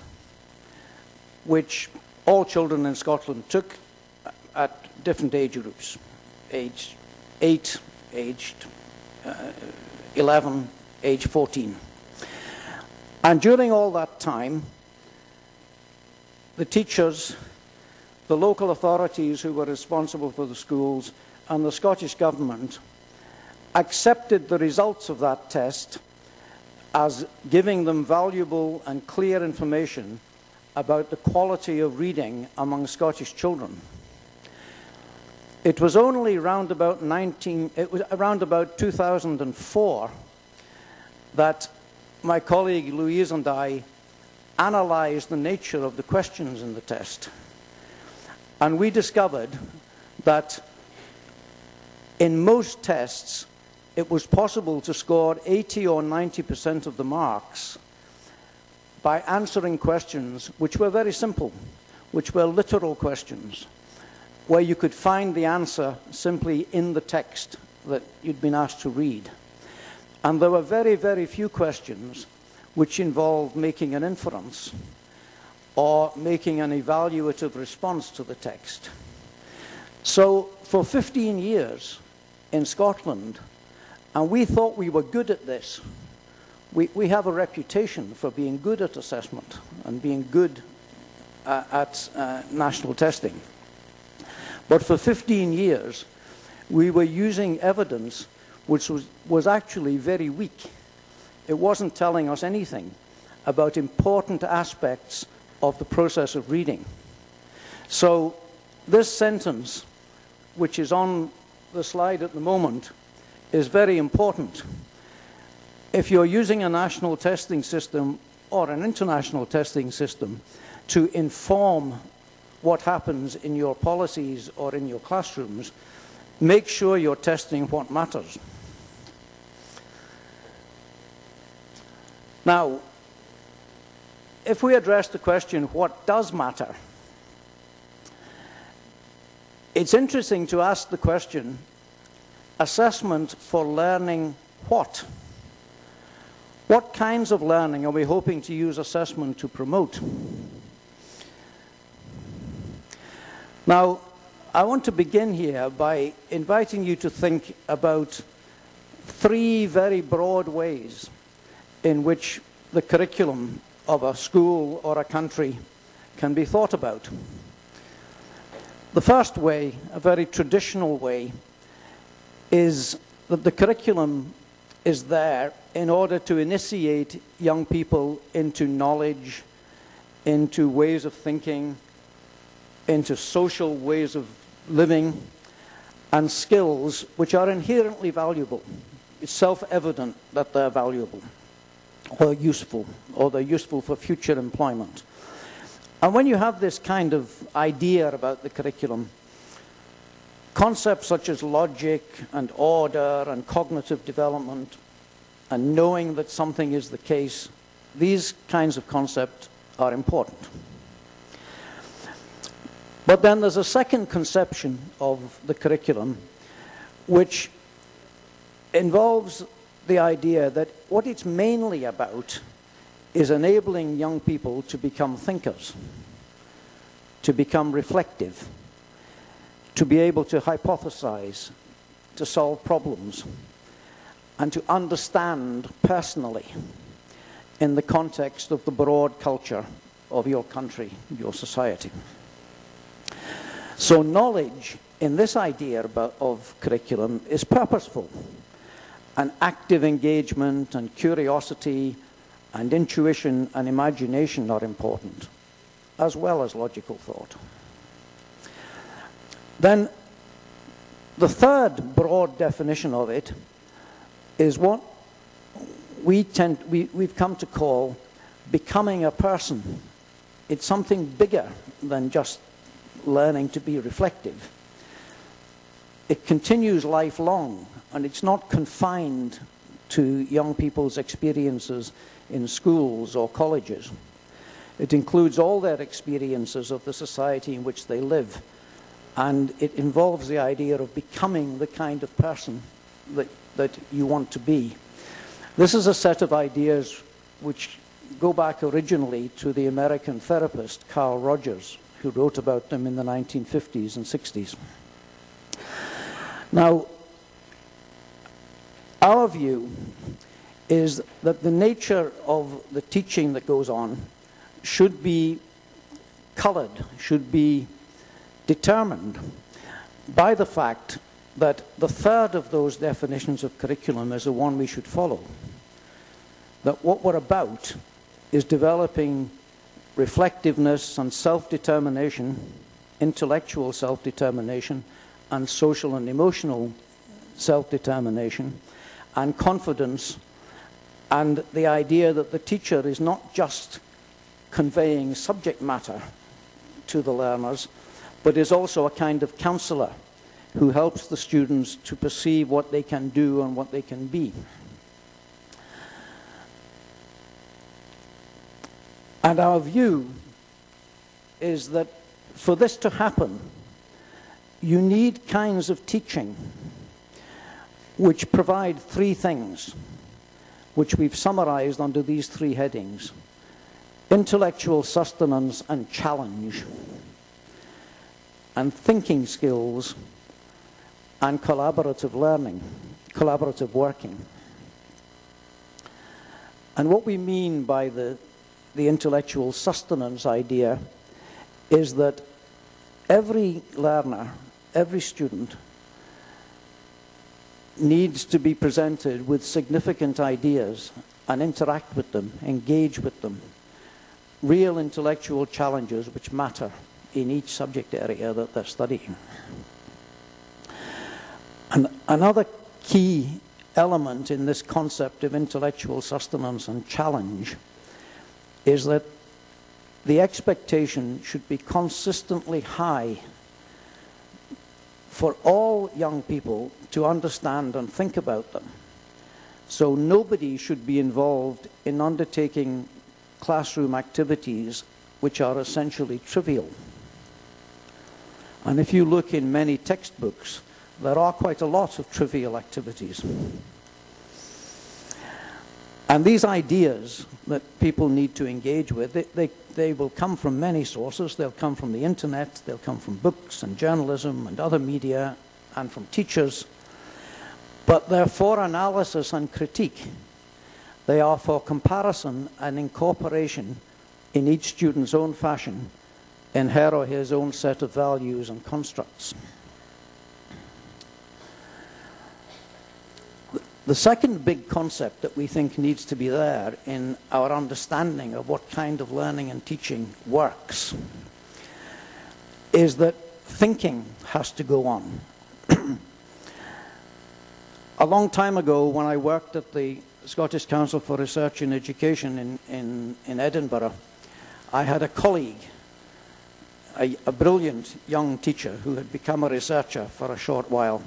which all children in Scotland took at different age groups, age 8, aged 11, age 14. And during all that time, the teachers, the local authorities who were responsible for the schools, and the Scottish Government accepted the results of that test as giving them valuable and clear information about the quality of reading among Scottish children. It was only around about 2004 that my colleague Louise and I analysed the nature of the questions in the test. And we discovered that in most tests, it was possible to score 80 or 90% of the marks by answering questions which were very simple, which were literal questions, where you could find the answer simply in the text that you'd been asked to read. And there were very, very few questions which involved making an inference or making an evaluative response to the text. So for 15 years in Scotland, and we thought we were good at this. We have a reputation for being good at assessment and being good at national testing. But for 15 years, we were using evidence which was actually very weak. It wasn't telling us anything about important aspects of the process of reading. So this sentence, which is on the slide at the moment, is very important. If you're using a national testing system or an international testing system to inform what happens in your policies or in your classrooms, make sure you're testing what matters. Now, if we address the question, what does matter? It's interesting to ask the question, assessment for learning what? What kinds of learning are we hoping to use assessment to promote? Now, I want to begin here by inviting you to think about three very broad ways in which the curriculum of a school or a country can be thought about. The first way, a very traditional way, is that the curriculum is there in order to initiate young people into knowledge, into ways of thinking, into social ways of living, and skills which are inherently valuable. It's self-evident that they're valuable, or useful, or they're useful for future employment. And when you have this kind of idea about the curriculum, concepts such as logic and order and cognitive development and knowing that something is the case, these kinds of concepts are important. But then there's a second conception of the curriculum which involves the idea that what it's mainly about is enabling young people to become thinkers, to become reflective, to be able to hypothesize, to solve problems, and to understand personally in the context of the broad culture of your country, your society. So knowledge in this idea of curriculum is purposeful, and active engagement and curiosity and intuition and imagination are important, as well as logical thought. Then the third broad definition of it is what we've come to call becoming a person. It's something bigger than just learning to be reflective. It continues lifelong, and it's not confined to young people's experiences in schools or colleges. It includes all their experiences of the society in which they live, and it involves the idea of becoming the kind of person that you want to be. This is a set of ideas which go back originally to the American therapist Carl Rogers, who wrote about them in the 1950s and 60s. Now, our view is that the nature of the teaching that goes on should be colored, should be determined by the fact that the third of those definitions of curriculum is the one we should follow. That what we're about is developing reflectiveness and self-determination, intellectual self-determination, and social and emotional self-determination, and confidence, and the idea that the teacher is not just conveying subject matter to the learners, but is also a kind of counselor who helps the students to perceive what they can do and what they can be. And our view is that for this to happen, you need kinds of teaching which provide three things, which we've summarized under these three headings: intellectual sustenance and challenge, and thinking skills, and collaborative learning, collaborative working. And what we mean by the intellectual sustenance idea is that every learner, every student, needs to be presented with significant ideas and interact with them, engage with them. Real intellectual challenges which matter in each subject area that they're studying. And another key element in this concept of intellectual sustenance and challenge is that the expectation should be consistently high for all young people to understand and think about them. So nobody should be involved in undertaking classroom activities which are essentially trivial. And if you look in many textbooks, there are quite a lot of trivial activities. And these ideas that people need to engage with, they will come from many sources. They'll come from the internet, they'll come from books and journalism and other media, and from teachers. But they're for analysis and critique. They are for comparison and incorporation in each student's own fashion in her or his own set of values and constructs. The second big concept that we think needs to be there in our understanding of what kind of learning and teaching works is that thinking has to go on. A long time ago, when I worked at the Scottish Council for Research in Education in Edinburgh, I had a colleague, a brilliant young teacher who had become a researcher for a short while,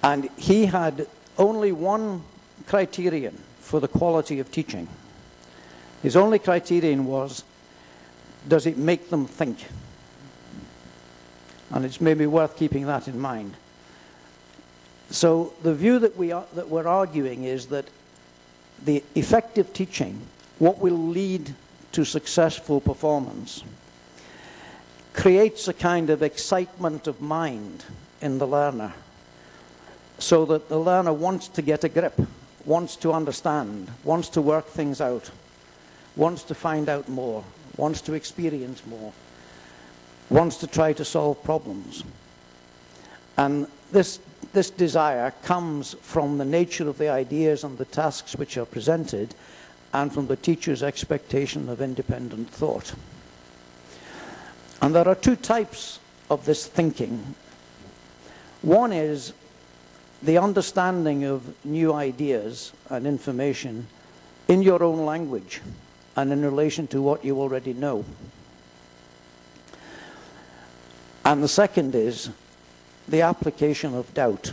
and he had only one criterion for the quality of teaching. His only criterion was, does it make them think? And it's maybe worth keeping that in mind. So the view that we're arguing is that the effective teaching, what will lead to successful performance, creates a kind of excitement of mind in the learner, so that the learner wants to get a grip, wants to understand, wants to work things out, wants to find out more, wants to experience more, wants to try to solve problems. And this desire comes from the nature of the ideas and the tasks which are presented, and from the teacher's expectation of independent thought. And there are two types of this thinking. One is the understanding of new ideas and information in your own language and in relation to what you already know. And the second is the application of doubt,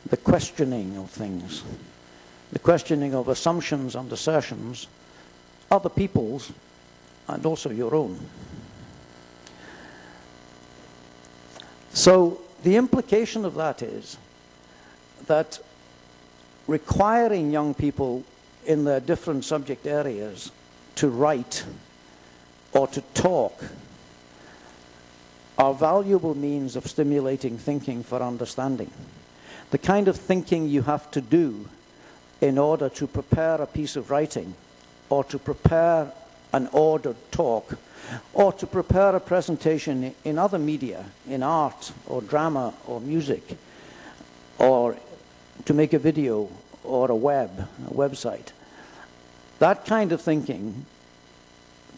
the questioning of things, the questioning of assumptions and assertions, other people's and also your own. So the implication of that is that requiring young people in their different subject areas to write or to talk are valuable means of stimulating thinking for understanding. The kind of thinking you have to do in order to prepare a piece of writing, or to prepare an ordered talk, or to prepare a presentation in other media, in art or drama or music, or to make a video or a website. That kind of thinking,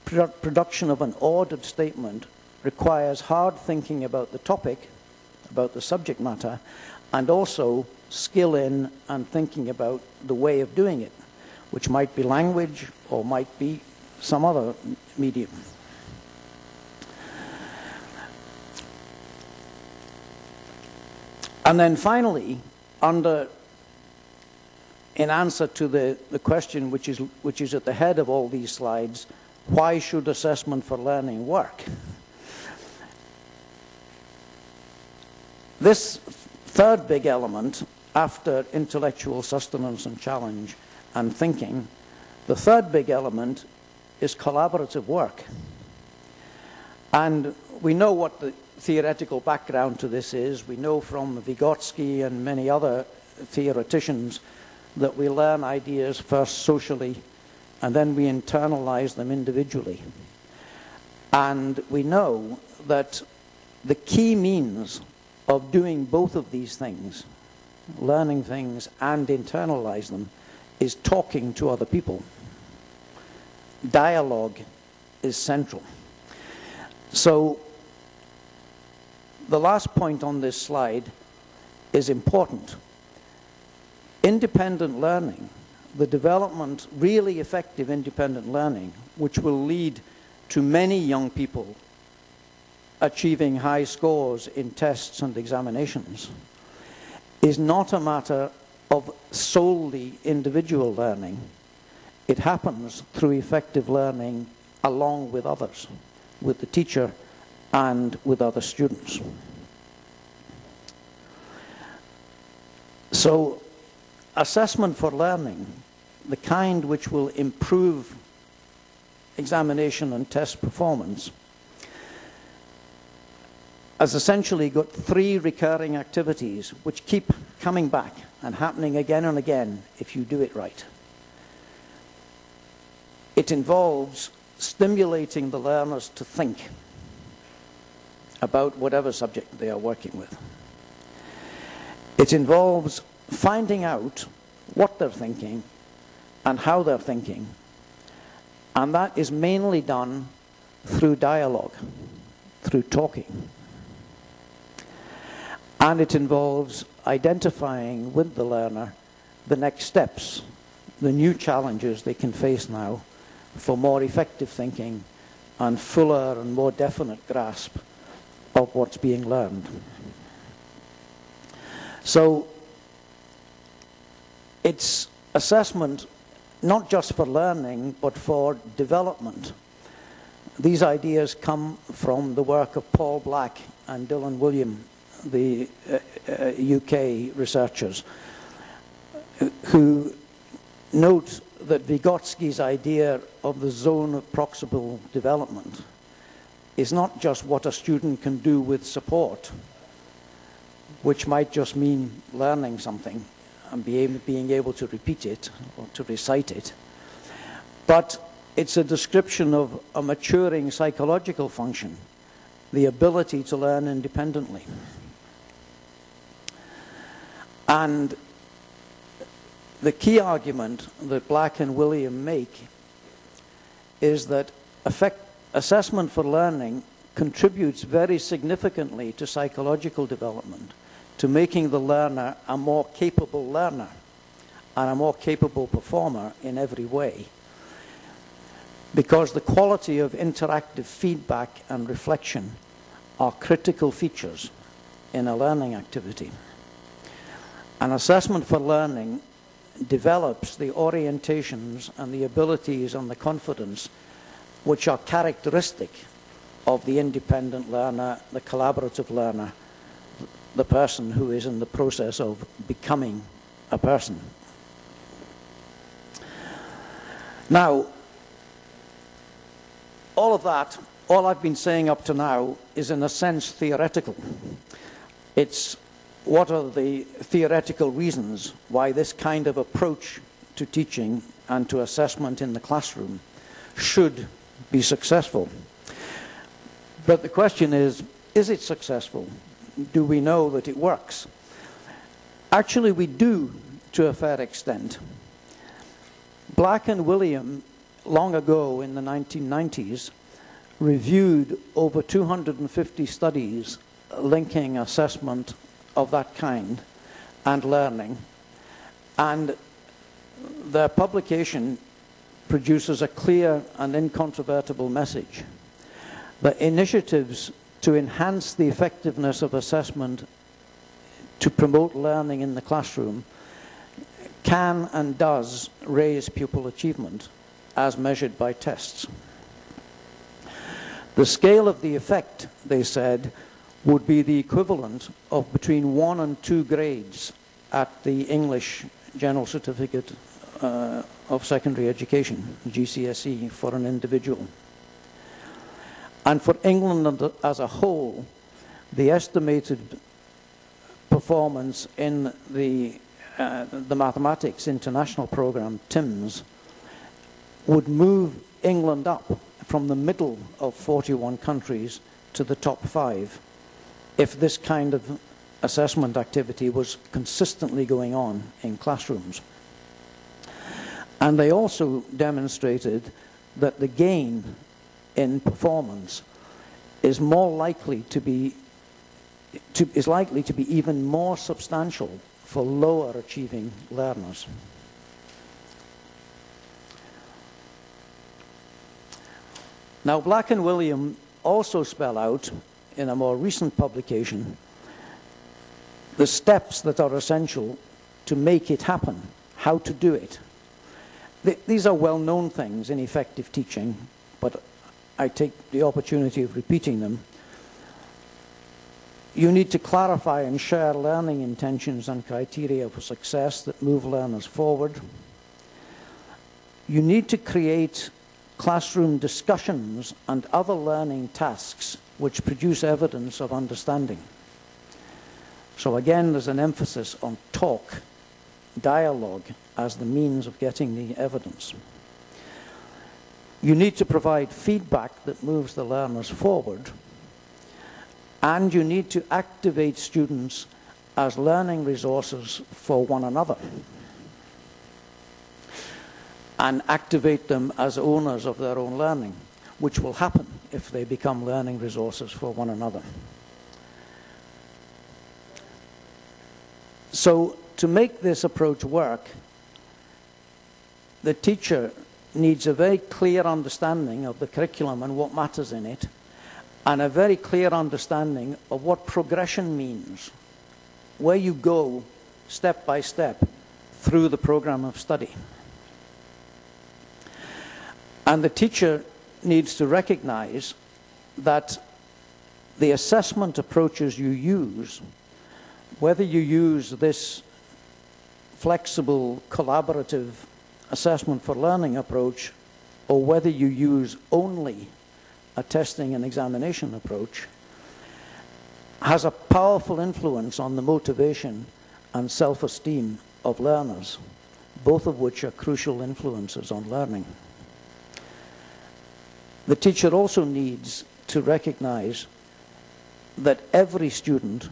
production of an ordered statement, requires hard thinking about the topic, about the subject matter, and also skill in and thinking about the way of doing it, which might be language or might be some other medium. And then finally, in answer to the question which is at the head of all these slides, why should assessment for learning work? This third big element, after intellectual sustenance and challenge and thinking, the third big element is collaborative work. And we know what the theoretical background to this is. We know from Vygotsky and many other theoreticians that we learn ideas first socially and then we internalize them individually. And we know that the key means of doing both of these things, learning things and internalize them, is talking to other people. Dialogue is central. So the last point on this slide is important. Independent learning, the development, really effective independent learning, which will lead to many young people achieving high scores in tests and examinations, is not a matter of solely individual learning. It happens through effective learning along with others, with the teacher and with other students. So, assessment for learning, the kind which will improve examination and test performance, has essentially got 3 recurring activities which keep coming back and happening again and again if you do it right. It involves stimulating the learners to think about whatever subject they are working with. It involves finding out what they're thinking and how they're thinking, and that is mainly done through dialogue, through talking. And it involves identifying with the learner the next steps, the new challenges they can face now for more effective thinking and fuller and more definite grasp of what's being learned. So it's assessment not just for learning but for development. These ideas come from the work of Paul Black and Dylan William, the UK researchers, who note that Vygotsky's idea of the zone of proximal development is not just what a student can do with support, which might just mean learning something and being able to repeat it or to recite it, but it's a description of a maturing psychological function, the ability to learn independently. And the key argument that Black and William make is that assessment for learning contributes very significantly to psychological development, to making the learner a more capable learner and a more capable performer in every way. Because the quality of interactive feedback and reflection are critical features in a learning activity. An assessment for learning develops the orientations and the abilities and the confidence which are characteristic of the independent learner, the collaborative learner, the person who is in the process of becoming a person. Now, all of that, all I've been saying up to now is in a sense theoretical. It's what are the theoretical reasons why this kind of approach to teaching and to assessment in the classroom should be successful. But the question is it successful? Do we know that it works? Actually, we do to a fair extent. Black and William, long ago in the 1990s, reviewed over 250 studies linking assessment of that kind and learning, and their publication produces a clear and incontrovertible message that initiatives to enhance the effectiveness of assessment to promote learning in the classroom can and does raise pupil achievement as measured by tests. The scale of the effect, they said, would be the equivalent of between 1 and 2 grades at the English General Certificate of Secondary Education, GCSE, for an individual. And for England as a whole, the estimated performance in the Mathematics International Programme, TIMSS, would move England up from the middle of 41 countries to the top 5 if this kind of assessment activity was consistently going on in classrooms. And they also demonstrated that the gain in performance is more likely to be even more substantial for lower achieving learners. Now, Black and William also spell out in a more recent publication the steps that are essential to make it happen, how to do it. These are well-known things in effective teaching, but I take the opportunity of repeating them. You need to clarify and share learning intentions and criteria for success that move learners forward. You need to create classroom discussions and other learning tasks which produce evidence of understanding. So again, there's an emphasis on talk, dialogue, as the means of getting the evidence. You need to provide feedback that moves the learners forward, and you need to activate students as learning resources for one another, and activate them as owners of their own learning, which will happen if they become learning resources for one another. So, to make this approach work, the teacher needs a very clear understanding of the curriculum and what matters in it, and a very clear understanding of what progression means, where you go step by step through the program of study. And the teacher needs to recognize that the assessment approaches you use, whether you use this flexible, collaborative assessment for learning approach, or whether you use only a testing and examination approach, has a powerful influence on the motivation and self-esteem of learners, both of which are crucial influences on learning. The teacher also needs to recognize that every student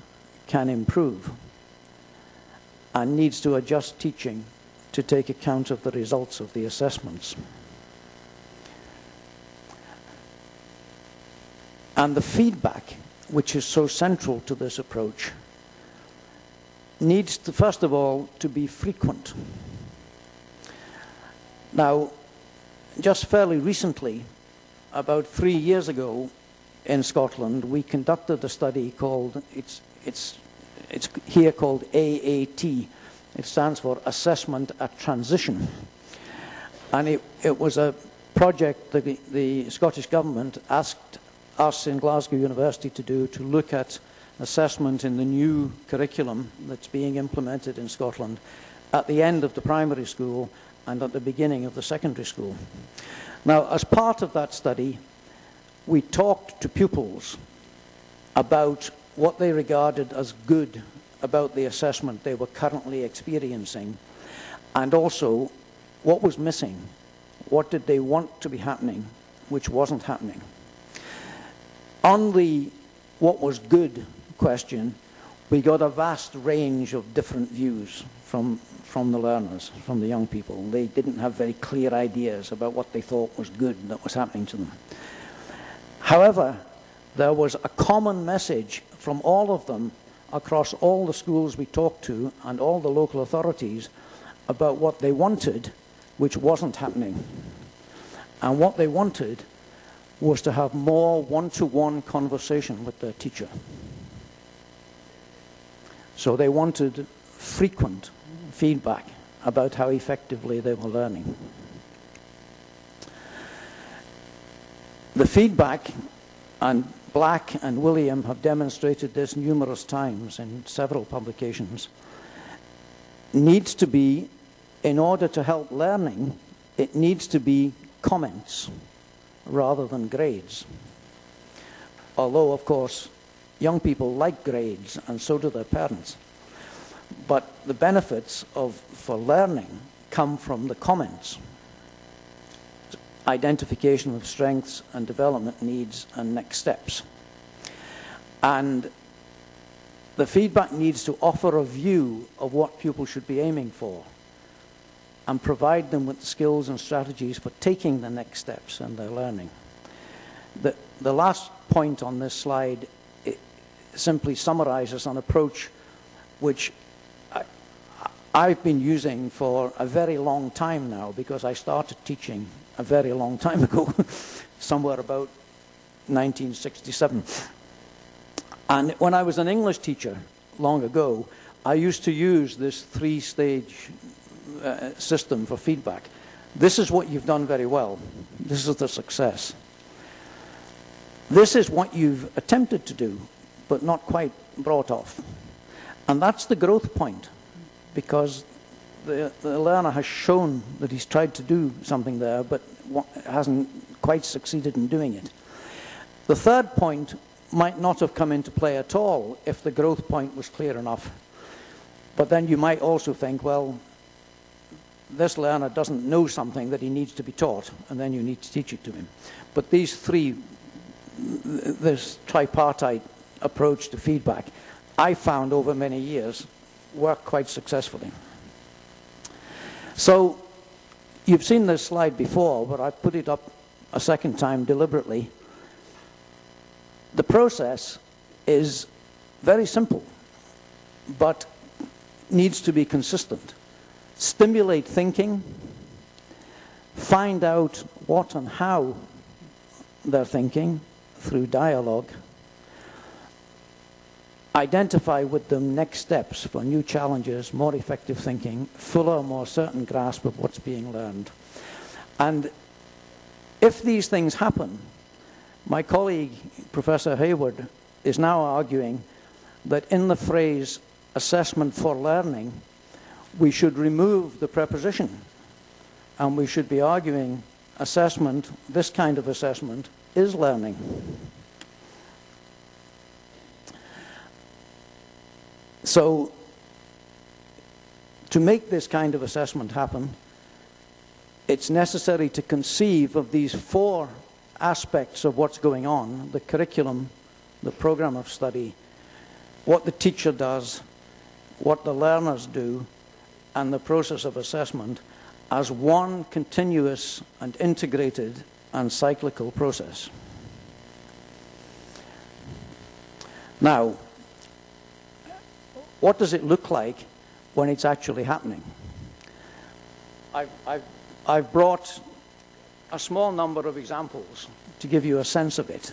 can improve and needs to adjust teaching to take account of the results of the assessments. And the feedback, which is so central to this approach, needs to, first of all, to be frequent. Now, just fairly recently, about 3 years ago in Scotland, we conducted a study called, it's here called AAT. It stands for Assessment at Transition. And it was a project that the Scottish Government asked us in Glasgow University to do, to look at assessment in the new curriculum that's being implemented in Scotland at the end of the primary school and at the beginning of the secondary school. Now, as part of that study, we talked to pupils about what they regarded as good about the assessment they were currently experiencing, and also what was missing, what did they want to be happening, which wasn't happening. On the what was good question, we got a vast range of different views from the learners, from the young people. They didn't have very clear ideas about what they thought was good that was happening to them. However, there was a common message from all of them across all the schools we talked to and all the local authorities about what they wanted, which wasn't happening. And what they wanted was to have more one-to-one conversation with their teacher. So they wanted frequent feedback about how effectively they were learning. The feedback, and Black and William have demonstrated this numerous times in several publications, needs to be, in order to help learning, it needs to be comments rather than grades. Although, of course, young people like grades, and so do their parents. But the benefits for learning come from the comments. Identification of strengths and development needs and next steps. And the feedback needs to offer a view of what pupils should be aiming for. and provide them with skills and strategies for taking the next steps in their learning. The last point on this slide simply summarizes an approach which I've been using for a very long time now, because I started teaching a very long time ago, somewhere about 1967. And when I was an English teacher long ago, I used to use this three-stage system for feedback. This is what you've done very well. This is the success. This is what you've attempted to do, but not quite brought off. And that's the growth point, because the learner has shown that he's tried to do something there, but hasn't quite succeeded in doing it. The third point might not have come into play at all if the growth point was clear enough. But then you might also think, well, this learner doesn't know something that he needs to be taught, and then you need to teach it to him. But these three, this tripartite approach to feedback, I found over many years work quite successfully. So you've seen this slide before, but I put it up a second time deliberately. The process is very simple, but needs to be consistent. Stimulate thinking, find out what and how they're thinking through dialogue, identify with them next steps for new challenges, more effective thinking, fuller, more certain grasp of what's being learned. And if these things happen, my colleague, Professor Hayward, is now arguing that in the phrase assessment for learning, we should remove the preposition, and we should be arguing assessment, this kind of assessment, is learning. So, to make this kind of assessment happen, it's necessary to conceive of these four aspects of what's going on: the curriculum, the program of study, what the teacher does, what the learners do, and the process of assessment, as one continuous and integrated and cyclical process. Now, what does it look like when it's actually happening? I've brought a small number of examples to give you a sense of it.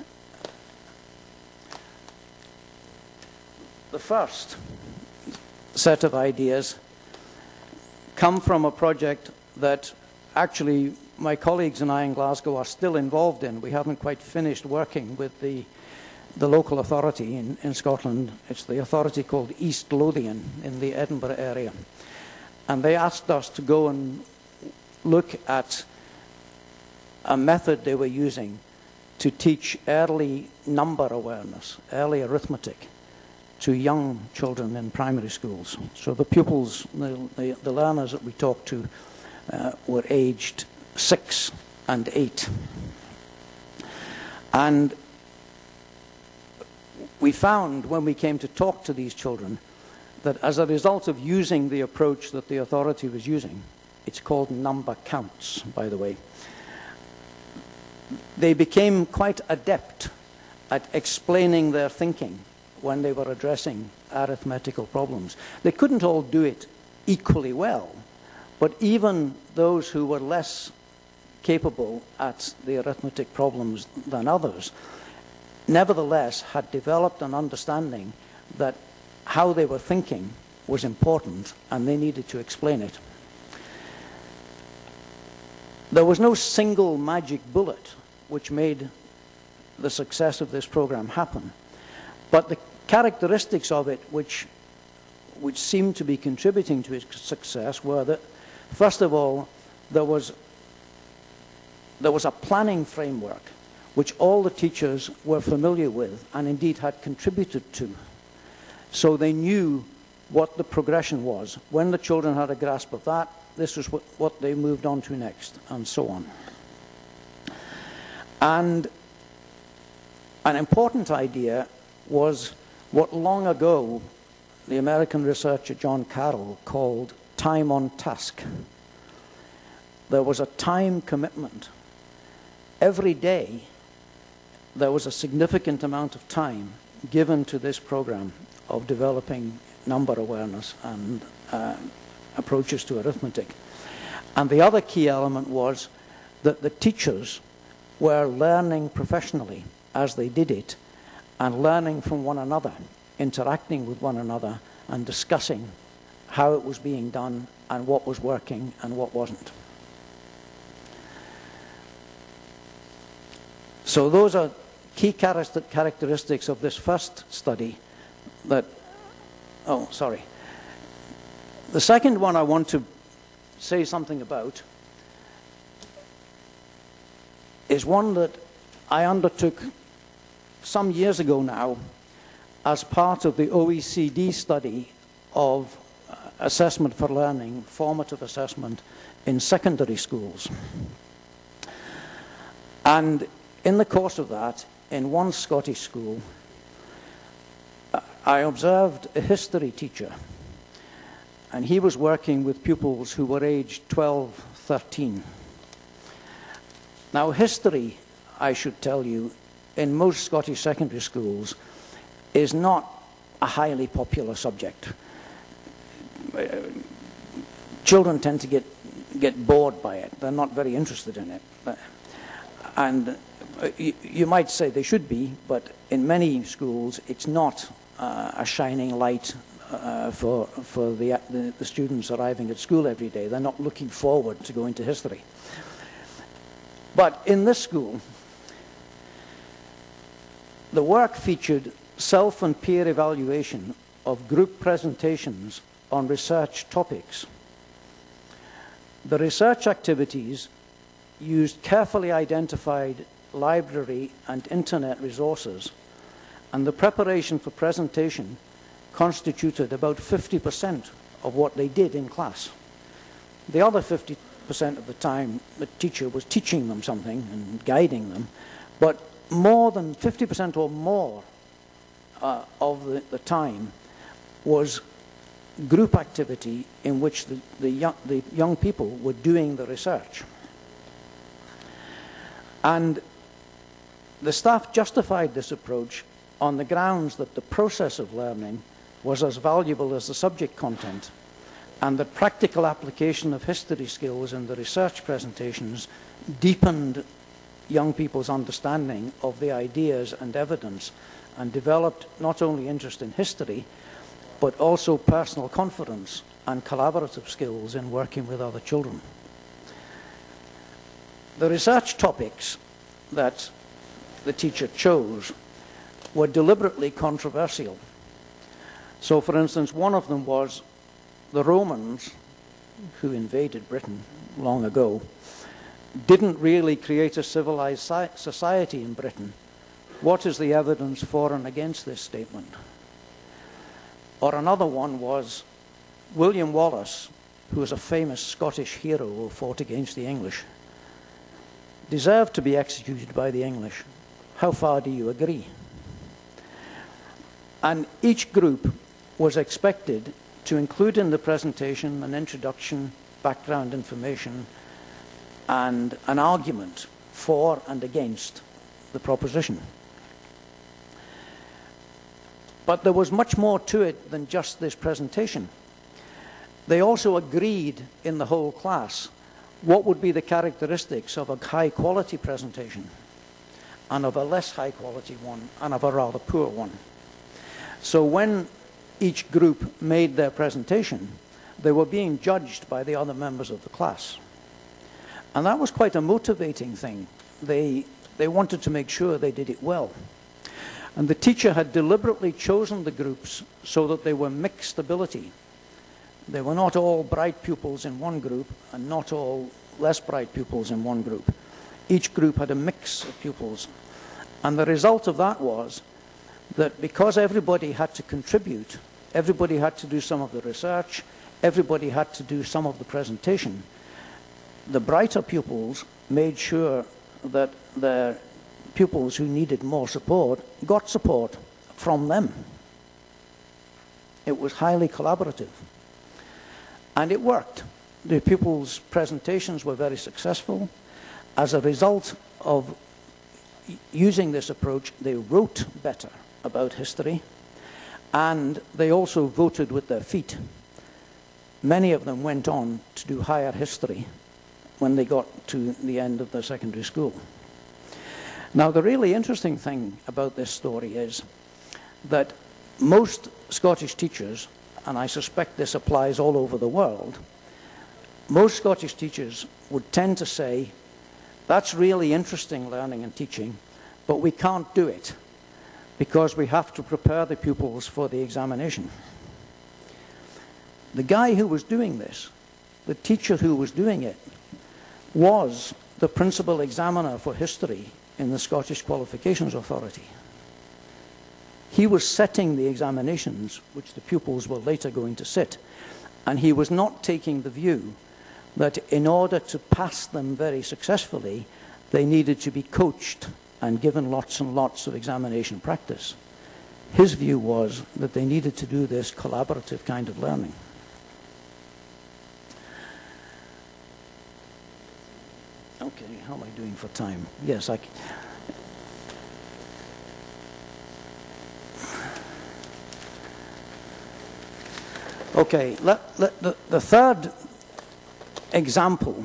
The first set of ideas come from a project that actually my colleagues and I in Glasgow are still involved in. We haven't quite finished working with the local authority in Scotland. It's the authority called East Lothian in the Edinburgh area. And they asked us to go and look at a method they were using to teach early number awareness, early arithmetic, to young children in primary schools. So the pupils, the learners that we talked to were aged 6 and 8. And we found when we came to talk to these children that as a result of using the approach that the authority was using, it's called number counts, by the way, they became quite adept at explaining their thinking when they were addressing arithmetical problems. They couldn't all do it equally well, but even those who were less capable at the arithmetic problems than others, nevertheless had developed an understanding that how they were thinking was important and they needed to explain it. There was no single magic bullet which made the success of this program happen, but the characteristics of it which seemed to be contributing to its success were that, first of all, there was a planning framework which all the teachers were familiar with and indeed had contributed to. So they knew what the progression was. When the children had a grasp of that, this was what they moved on to next, and so on. And an important idea was what long ago the American researcher John Carroll called time on task. there was a time commitment. Every day, there was a significant amount of time given to this program of developing number awareness and approaches to arithmetic. And the other key element was that the teachers were learning professionally as they did it, and learning from one another, interacting with one another, and discussing how it was being done and what was working and what wasn't. So those are key characteristics of this first study that, oh, sorry. The second one I want to say something about is one that I undertook some years ago now as part of the OECD study of assessment for learning, formative assessment in secondary schools. And in the course of that, in one Scottish school, I observed a history teacher, and he was working with pupils who were aged 12, 13. Now, history, I should tell you, in most Scottish secondary schools is not a highly popular subject. Children tend to get bored by it. They're not very interested in it. And you might say they should be, but in many schools it's not a shining light for the students arriving at school every day. They're not looking forward to going to history. But in this school, the work featured self and peer evaluation of group presentations on research topics. The research activities used carefully identified library and internet resources, and the preparation for presentation constituted about 50% of what they did in class. The other 50% of the time, the teacher was teaching them something and guiding them, but more than 50% or more of the time was group activity in which the young people were doing the research. And the staff justified this approach on the grounds that the process of learning was as valuable as the subject content, and that practical application of history skills in the research presentations deepened young people's understanding of the ideas and evidence and developed not only interest in history, but also personal confidence and collaborative skills in working with other children. The research topics that the teacher chose were deliberately controversial. So, for instance, one of them was the Romans, who invaded Britain long ago, didn't really create a civilized society in Britain. What is the evidence for and against this statement? Or another one was William Wallace, who was a famous Scottish hero who fought against the English, deserved to be executed by the English. How far do you agree? And each group was expected to include in the presentation an introduction, background information, and an argument for and against the proposition. But there was much more to it than just this presentation. They also agreed in the whole class what would be the characteristics of a high-quality presentation and of a less high-quality one and of a rather poor one. So when each group made their presentation, they were being judged by the other members of the class. And that was quite a motivating thing. They wanted to make sure they did it well. And the teacher had deliberately chosen the groups so that they were mixed ability. They were not all bright pupils in one group and not all less bright pupils in one group. Each group had a mix of pupils. And the result of that was that because everybody had to contribute, everybody had to do some of the research, everybody had to do some of the presentation, the brighter pupils made sure that their pupils who needed more support got support from them. It was highly collaborative. And it worked. the pupils' presentations were very successful. As a result of using this approach, they wrote better about history, and they also voted with their feet. Many of them went on to do higher history when they got to the end of their secondary school. Now, the really interesting thing about this story is that most Scottish teachers, and I suspect this applies all over the world, most Scottish teachers would tend to say, that's really interesting, learning and teaching, but we can't do it because we have to prepare the pupils for the examination. The guy who was doing this, the teacher who was doing it, was the principal examiner for history in the Scottish Qualifications Authority. He was setting the examinations which the pupils were later going to sit, and he was not taking the view that in order to pass them very successfully, they needed to be coached and given lots and lots of examination practice. His view was that they needed to do this collaborative kind of learning. Okay, how am I doing for time? Yes, I can. Okay, the third example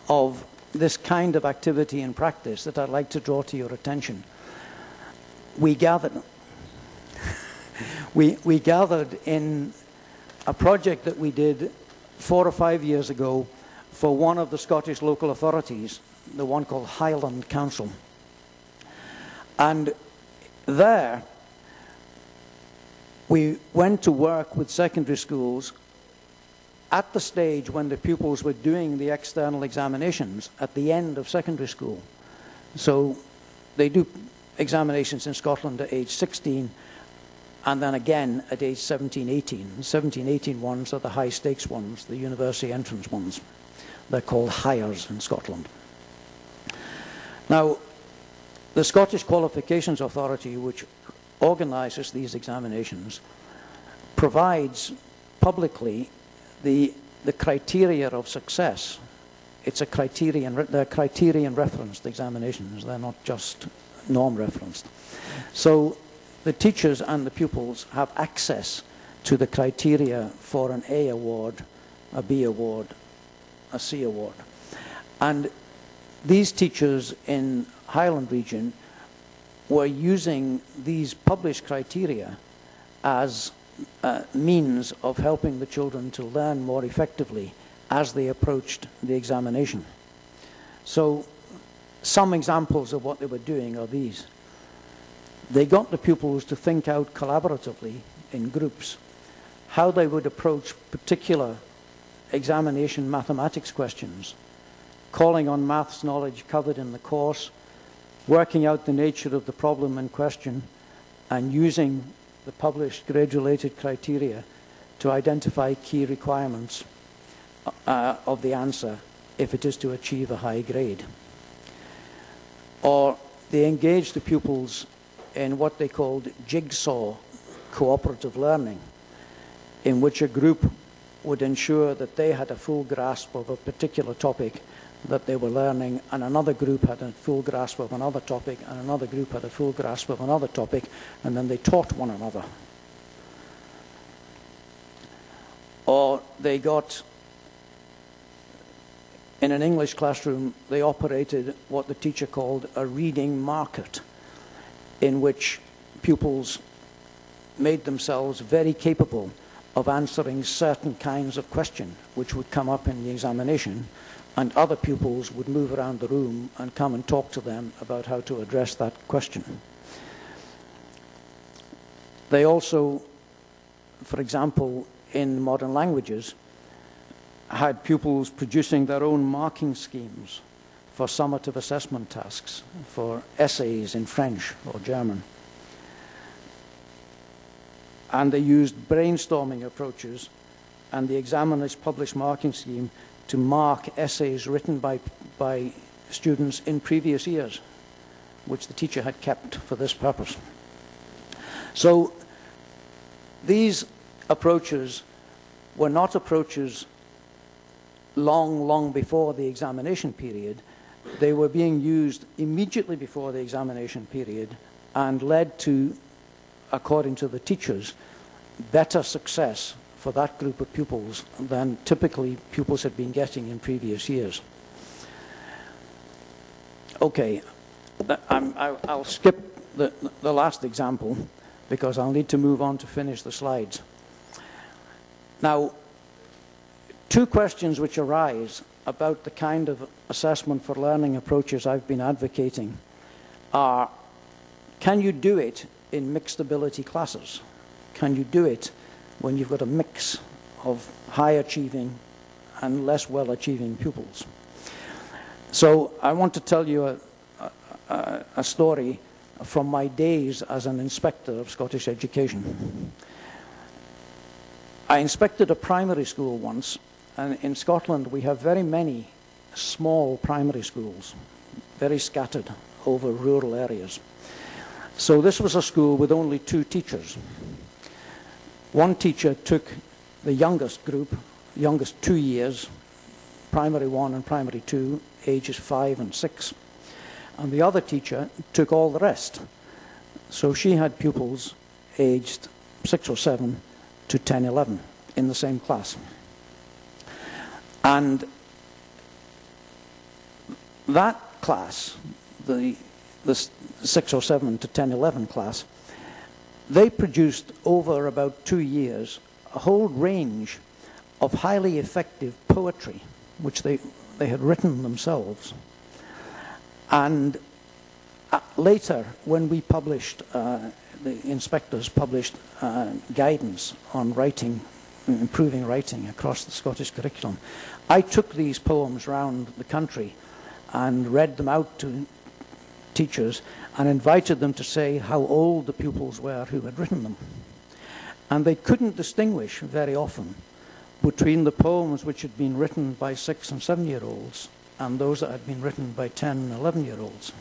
of this kind of activity in practice that I'd like to draw to your attention, we gathered in a project that we did 4 or 5 years ago for one of the Scottish local authorities, the one called Highland Council. And there, we went to work with secondary schools at the stage when the pupils were doing the external examinations at the end of secondary school. So they do examinations in Scotland at age 16 and then again at age 17, 18. The 17, 18 ones are the high stakes ones, the university entrance ones. They're called Highers in Scotland. Now, the Scottish Qualifications Authority, which organises these examinations, provides publicly the criteria of success. It's a criterion, they're criterion referenced examinations, they're not just norm referenced. So the teachers and the pupils have access to the criteria for an A award, a B award, a C award. And these teachers in Highland region were using these published criteria as means of helping the children to learn more effectively as they approached the examination. So some examples of what they were doing are these. They got the pupils to think out collaboratively in groups how they would approach particular examination mathematics questions, calling on maths knowledge covered in the course, working out the nature of the problem in question, and using the published grade-related criteria to identify key requirements of the answer if it is to achieve a high grade. Or they engaged the pupils in what they called jigsaw cooperative learning, in which a group would ensure that they had a full grasp of a particular topic that they were learning, and another group had a full grasp of another topic, and another group had a full grasp of another topic, and then they taught one another. Or they got, in an English classroom, they operated what the teacher called a reading market, in which pupils made themselves very capable of answering certain kinds of question which would come up in the examination, and other pupils would move around the room and come and talk to them about how to address that question. They also, for example, in modern languages, had pupils producing their own marking schemes for summative assessment tasks, for essays in French or German. And they used brainstorming approaches and the examiner's published marking scheme to mark essays written by students in previous years, which the teacher had kept for this purpose. So these approaches were not approaches long before the examination period. They were being used immediately before the examination period and led to, according to the teachers, better success for that group of pupils than typically pupils had been getting in previous years. Okay, I'll skip the last example because I'll need to move on to finish the slides. Now, two questions which arise about the kind of assessment for learning approaches I've been advocating are, can you do it in mixed ability classes? Can you do it when you've got a mix of high achieving and less well achieving pupils? So I want to tell you a story from my days as an inspector of Scottish education. I inspected a primary school once, and in Scotland we have very many small primary schools, very scattered over rural areas. So this was a school with only 2 teachers. One teacher took the youngest group, youngest 2 years, primary 1 and primary 2, ages 5 and 6. And the other teacher took all the rest. So she had pupils aged 6 or 7 to 10, 11 in the same class. And that class, the 6 or 7 to 10, 11 class, they produced over about 2 years a whole range of highly effective poetry, which they had written themselves. And later, when we published, the inspectors published guidance on writing, improving writing across the Scottish curriculum, I took these poems around the country and read them out to teachers and invited them to say how old the pupils were who had written them. And they couldn't distinguish very often between the poems which had been written by 6 and 7-year-olds and those that had been written by 10 and 11-year-olds.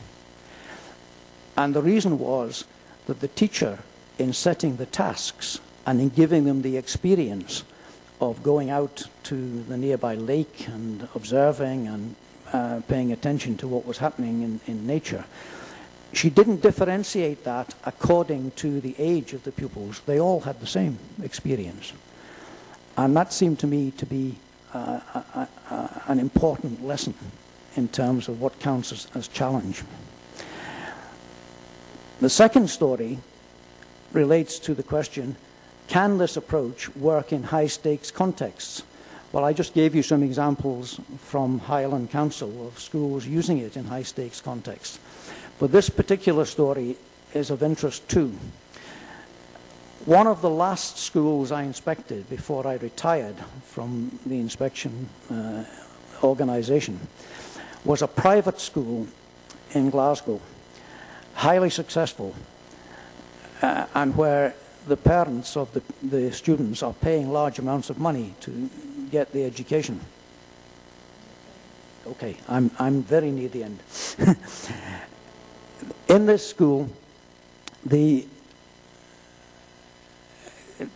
And the reason was that the teacher, in setting the tasks and in giving them the experience of going out to the nearby lake and observing and paying attention to what was happening in nature, she didn't differentiate that according to the age of the pupils. They all had the same experience. And that seemed to me to be an important lesson in terms of what counts as challenge. The second story relates to the question, can this approach work in high-stakes contexts? Well, I just gave you some examples from Highland Council of schools using it in high-stakes contexts. But this particular story is of interest too. One of the last schools I inspected before I retired from the inspection organisation was a private school in Glasgow, highly successful, and where the parents of the students are paying large amounts of money to get the education. Okay, I'm very near the end. In this school, the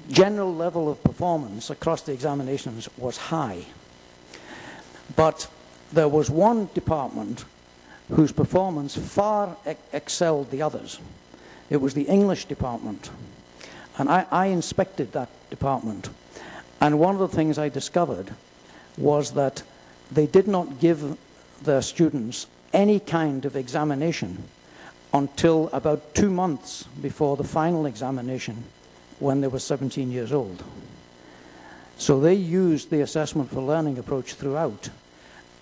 general level of performance across the examinations was high. But there was one department whose performance far excelled the others. It was the English department. And I inspected that department. And one of the things I discovered was that they did not give their students any kind of examination until about 2 months before the final examination, when they were 17 years old. So they used the assessment for learning approach throughout,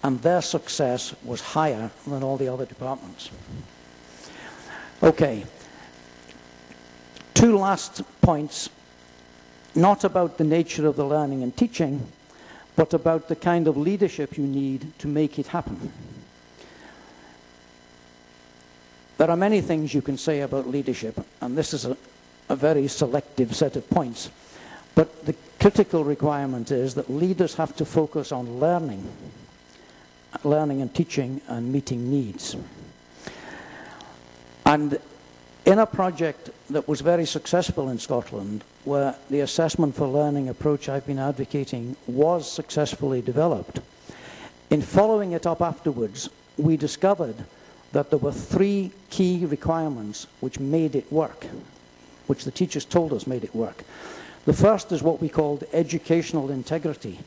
and their success was higher than all the other departments. Okay, 2 last points, not about the nature of the learning and teaching, but about the kind of leadership you need to make it happen. There are many things you can say about leadership, and this is a very selective set of points. But the critical requirement is that leaders have to focus on learning and teaching and meeting needs. And in a project that was very successful in Scotland, where the assessment for learning approach I've been advocating was successfully developed, In following it up afterwards, we discovered that there were 3 key requirements which made it work, which the teachers told us made it work. The first is what we called educational integrity,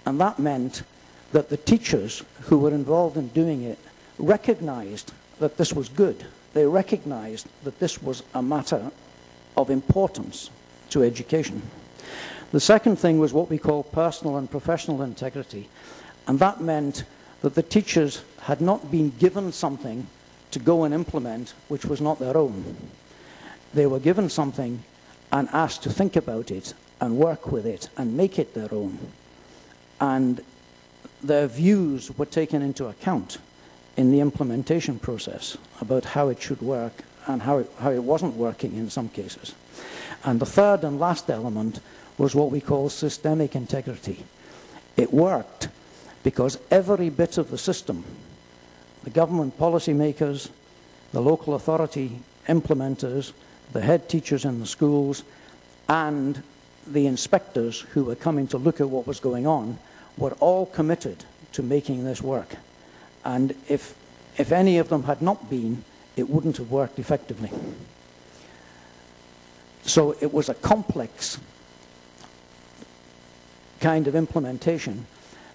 and that meant that the teachers who were involved in doing it recognized that this was good. They recognized that this was a matter of importance to education. The second thing was what we call personal and professional integrity, and that meant that the teachers had not been given something to go and implement which was not their own. They were given something and asked to think about it and work with it and make it their own. And their views were taken into account in the implementation process about how it should work and how it wasn't working in some cases. And the third and last element was what we call systemic integrity. It worked because every bit of the system, the government policymakers, the local authority implementers, the head teachers in the schools, and the inspectors who were coming to look at what was going on, were all committed to making this work. And if any of them had not been, it wouldn't have worked effectively. So it was a complex kind of implementation,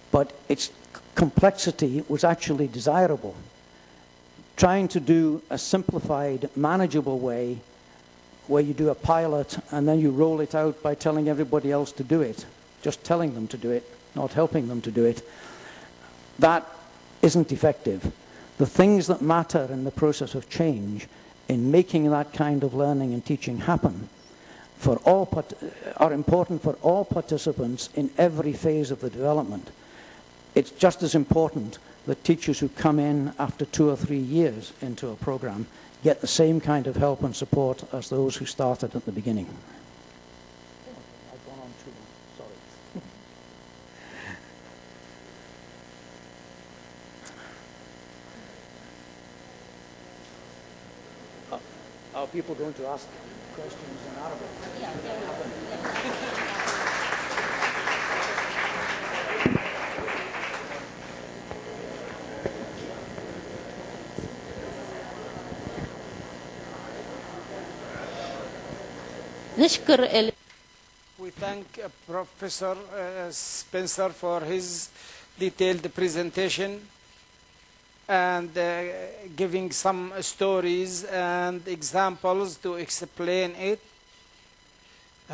but its complexity was actually desirable. Trying to do a simplified, manageable way where you do a pilot and then you roll it out by telling everybody else to do it, just telling them to do it, not helping them to do it, that isn't effective. The things that matter in the process of change, in making that kind of learning and teaching happen, are important for all participants in every phase of the development. It's just as important that teachers who come in after 2 or 3 years into a program get the same kind of help and support as those who started at the beginning. I've gone on too long, sorry. Are people going to ask questions in Arabic? We thank Professor Spencer for his detailed presentation and giving some stories and examples to explain it.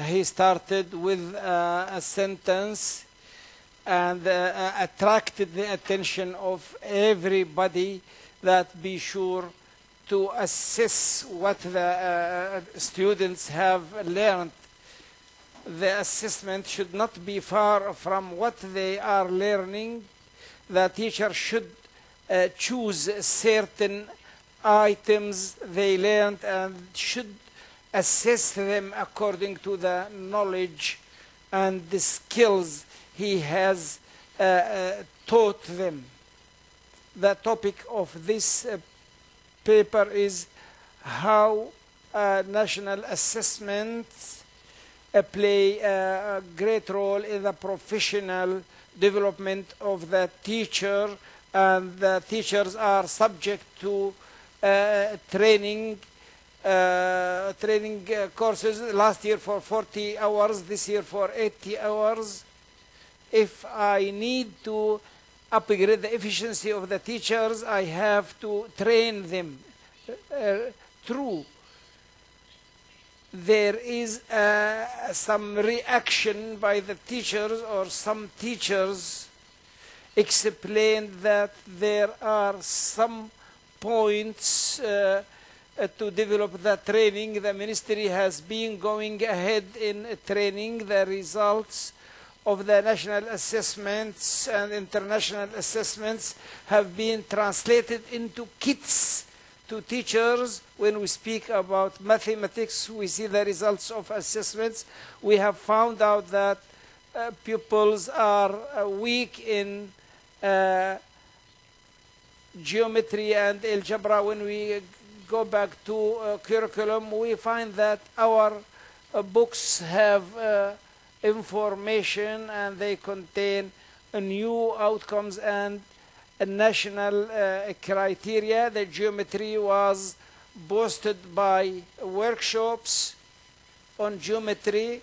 He started with a sentence and attracted the attention of everybody that be sure to assess what the students have learned. The assessment should not be far from what they are learning. The teacher should choose certain items they learned and should assess them according to the knowledge and the skills he has taught them. The topic of this paper is how national assessments play a great role in the professional development of the teacher, and the teachers are subject to training courses, last year for 40 hours, this year for 80 hours. If I need to upgrade the efficiency of the teachers, I have to train them. True, there is some reaction by the teachers, or some teachers explain that there are some points to develop the training. The ministry has been going ahead in training. The results of the national assessments and international assessments have been translated into kits to teachers. When we speak about mathematics, we see the results of assessments. We have found out that pupils are weak in geometry and algebra. When we go back to curriculum, we find that our books have information and they contain new outcomes and national criteria. The geometry was boosted by workshops on geometry,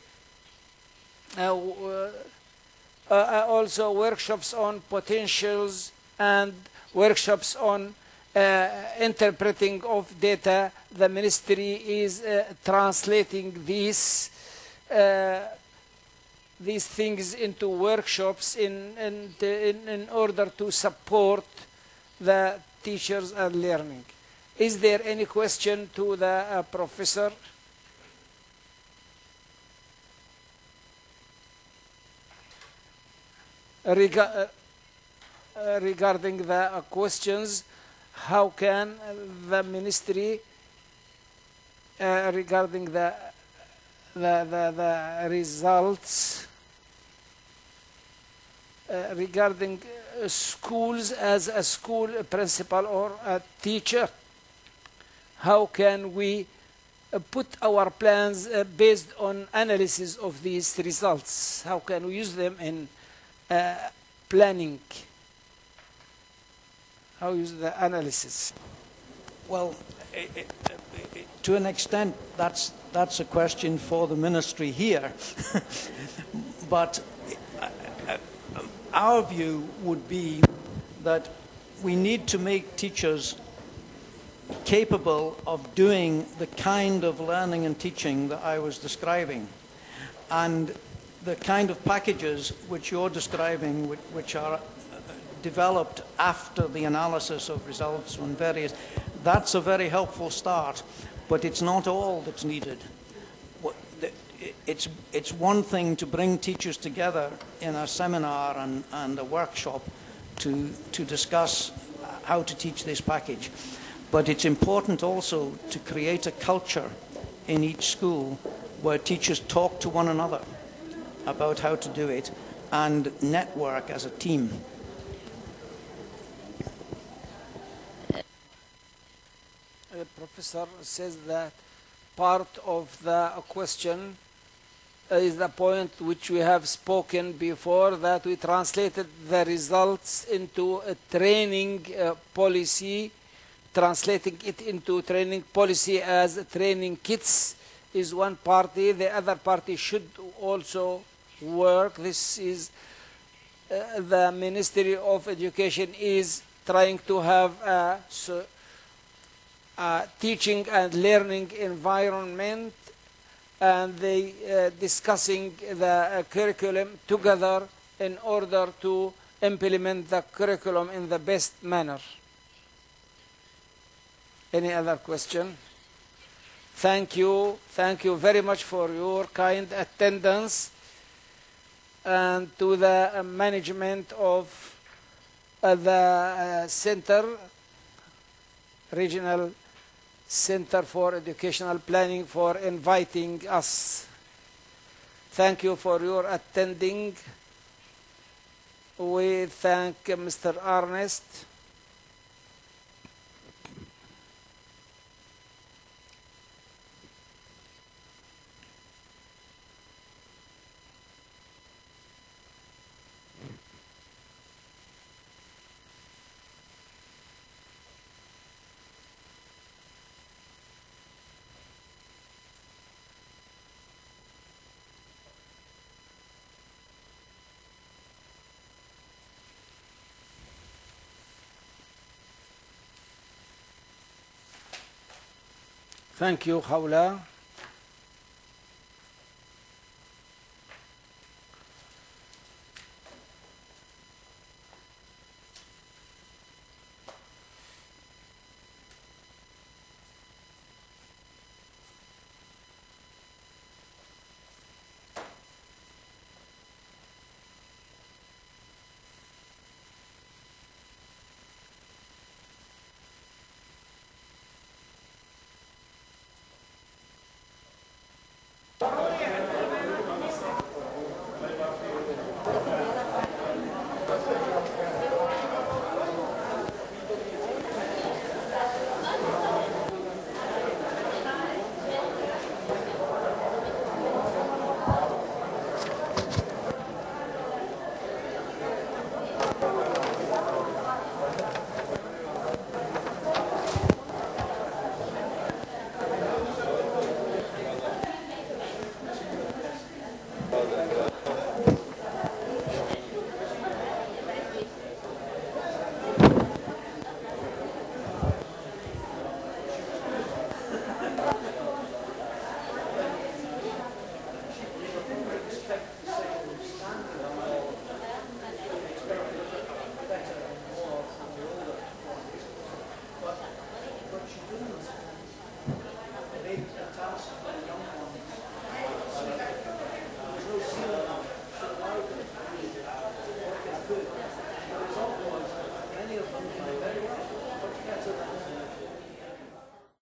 also workshops on potentials and workshops on interpreting of data. The ministry is translating these things into workshops in order to support the teachers and learning. Is there any question to the professor? Regarding the questions, how can the ministry regarding the results regarding schools as a school principal or a teacher, how can we put our plans based on analysis of these results? How can we use them in planning? How use the analysis? Well, to an extent, that's a question for the ministry here. But our view would be that we need to make teachers capable of doing the kind of learning and teaching that I was describing. And the kind of packages which you're describing, which are developed after the analysis of results on various, that's a very helpful start, but it's not all that's needed. It's one thing to bring teachers together in a seminar and a workshop to discuss how to teach this package. But it's important also to create a culture in each school where teachers talk to one another about how to do it and network as a team. The professor says that part of the question is the point which we have spoken before, that we translated the results into a training policy, translating it into training policy as training kits is one party. The other party should also work. This is the Ministry of Education is trying to have a teaching and learning environment, and they discussing the curriculum together in order to implement the curriculum in the best manner. Any other question? Thank you very much for your kind attendance, and to the management of the center, Regional Center for Educational Planning, for inviting us. Thank you for your attending. We thank Mr. Ernest. Thank you, Khawla.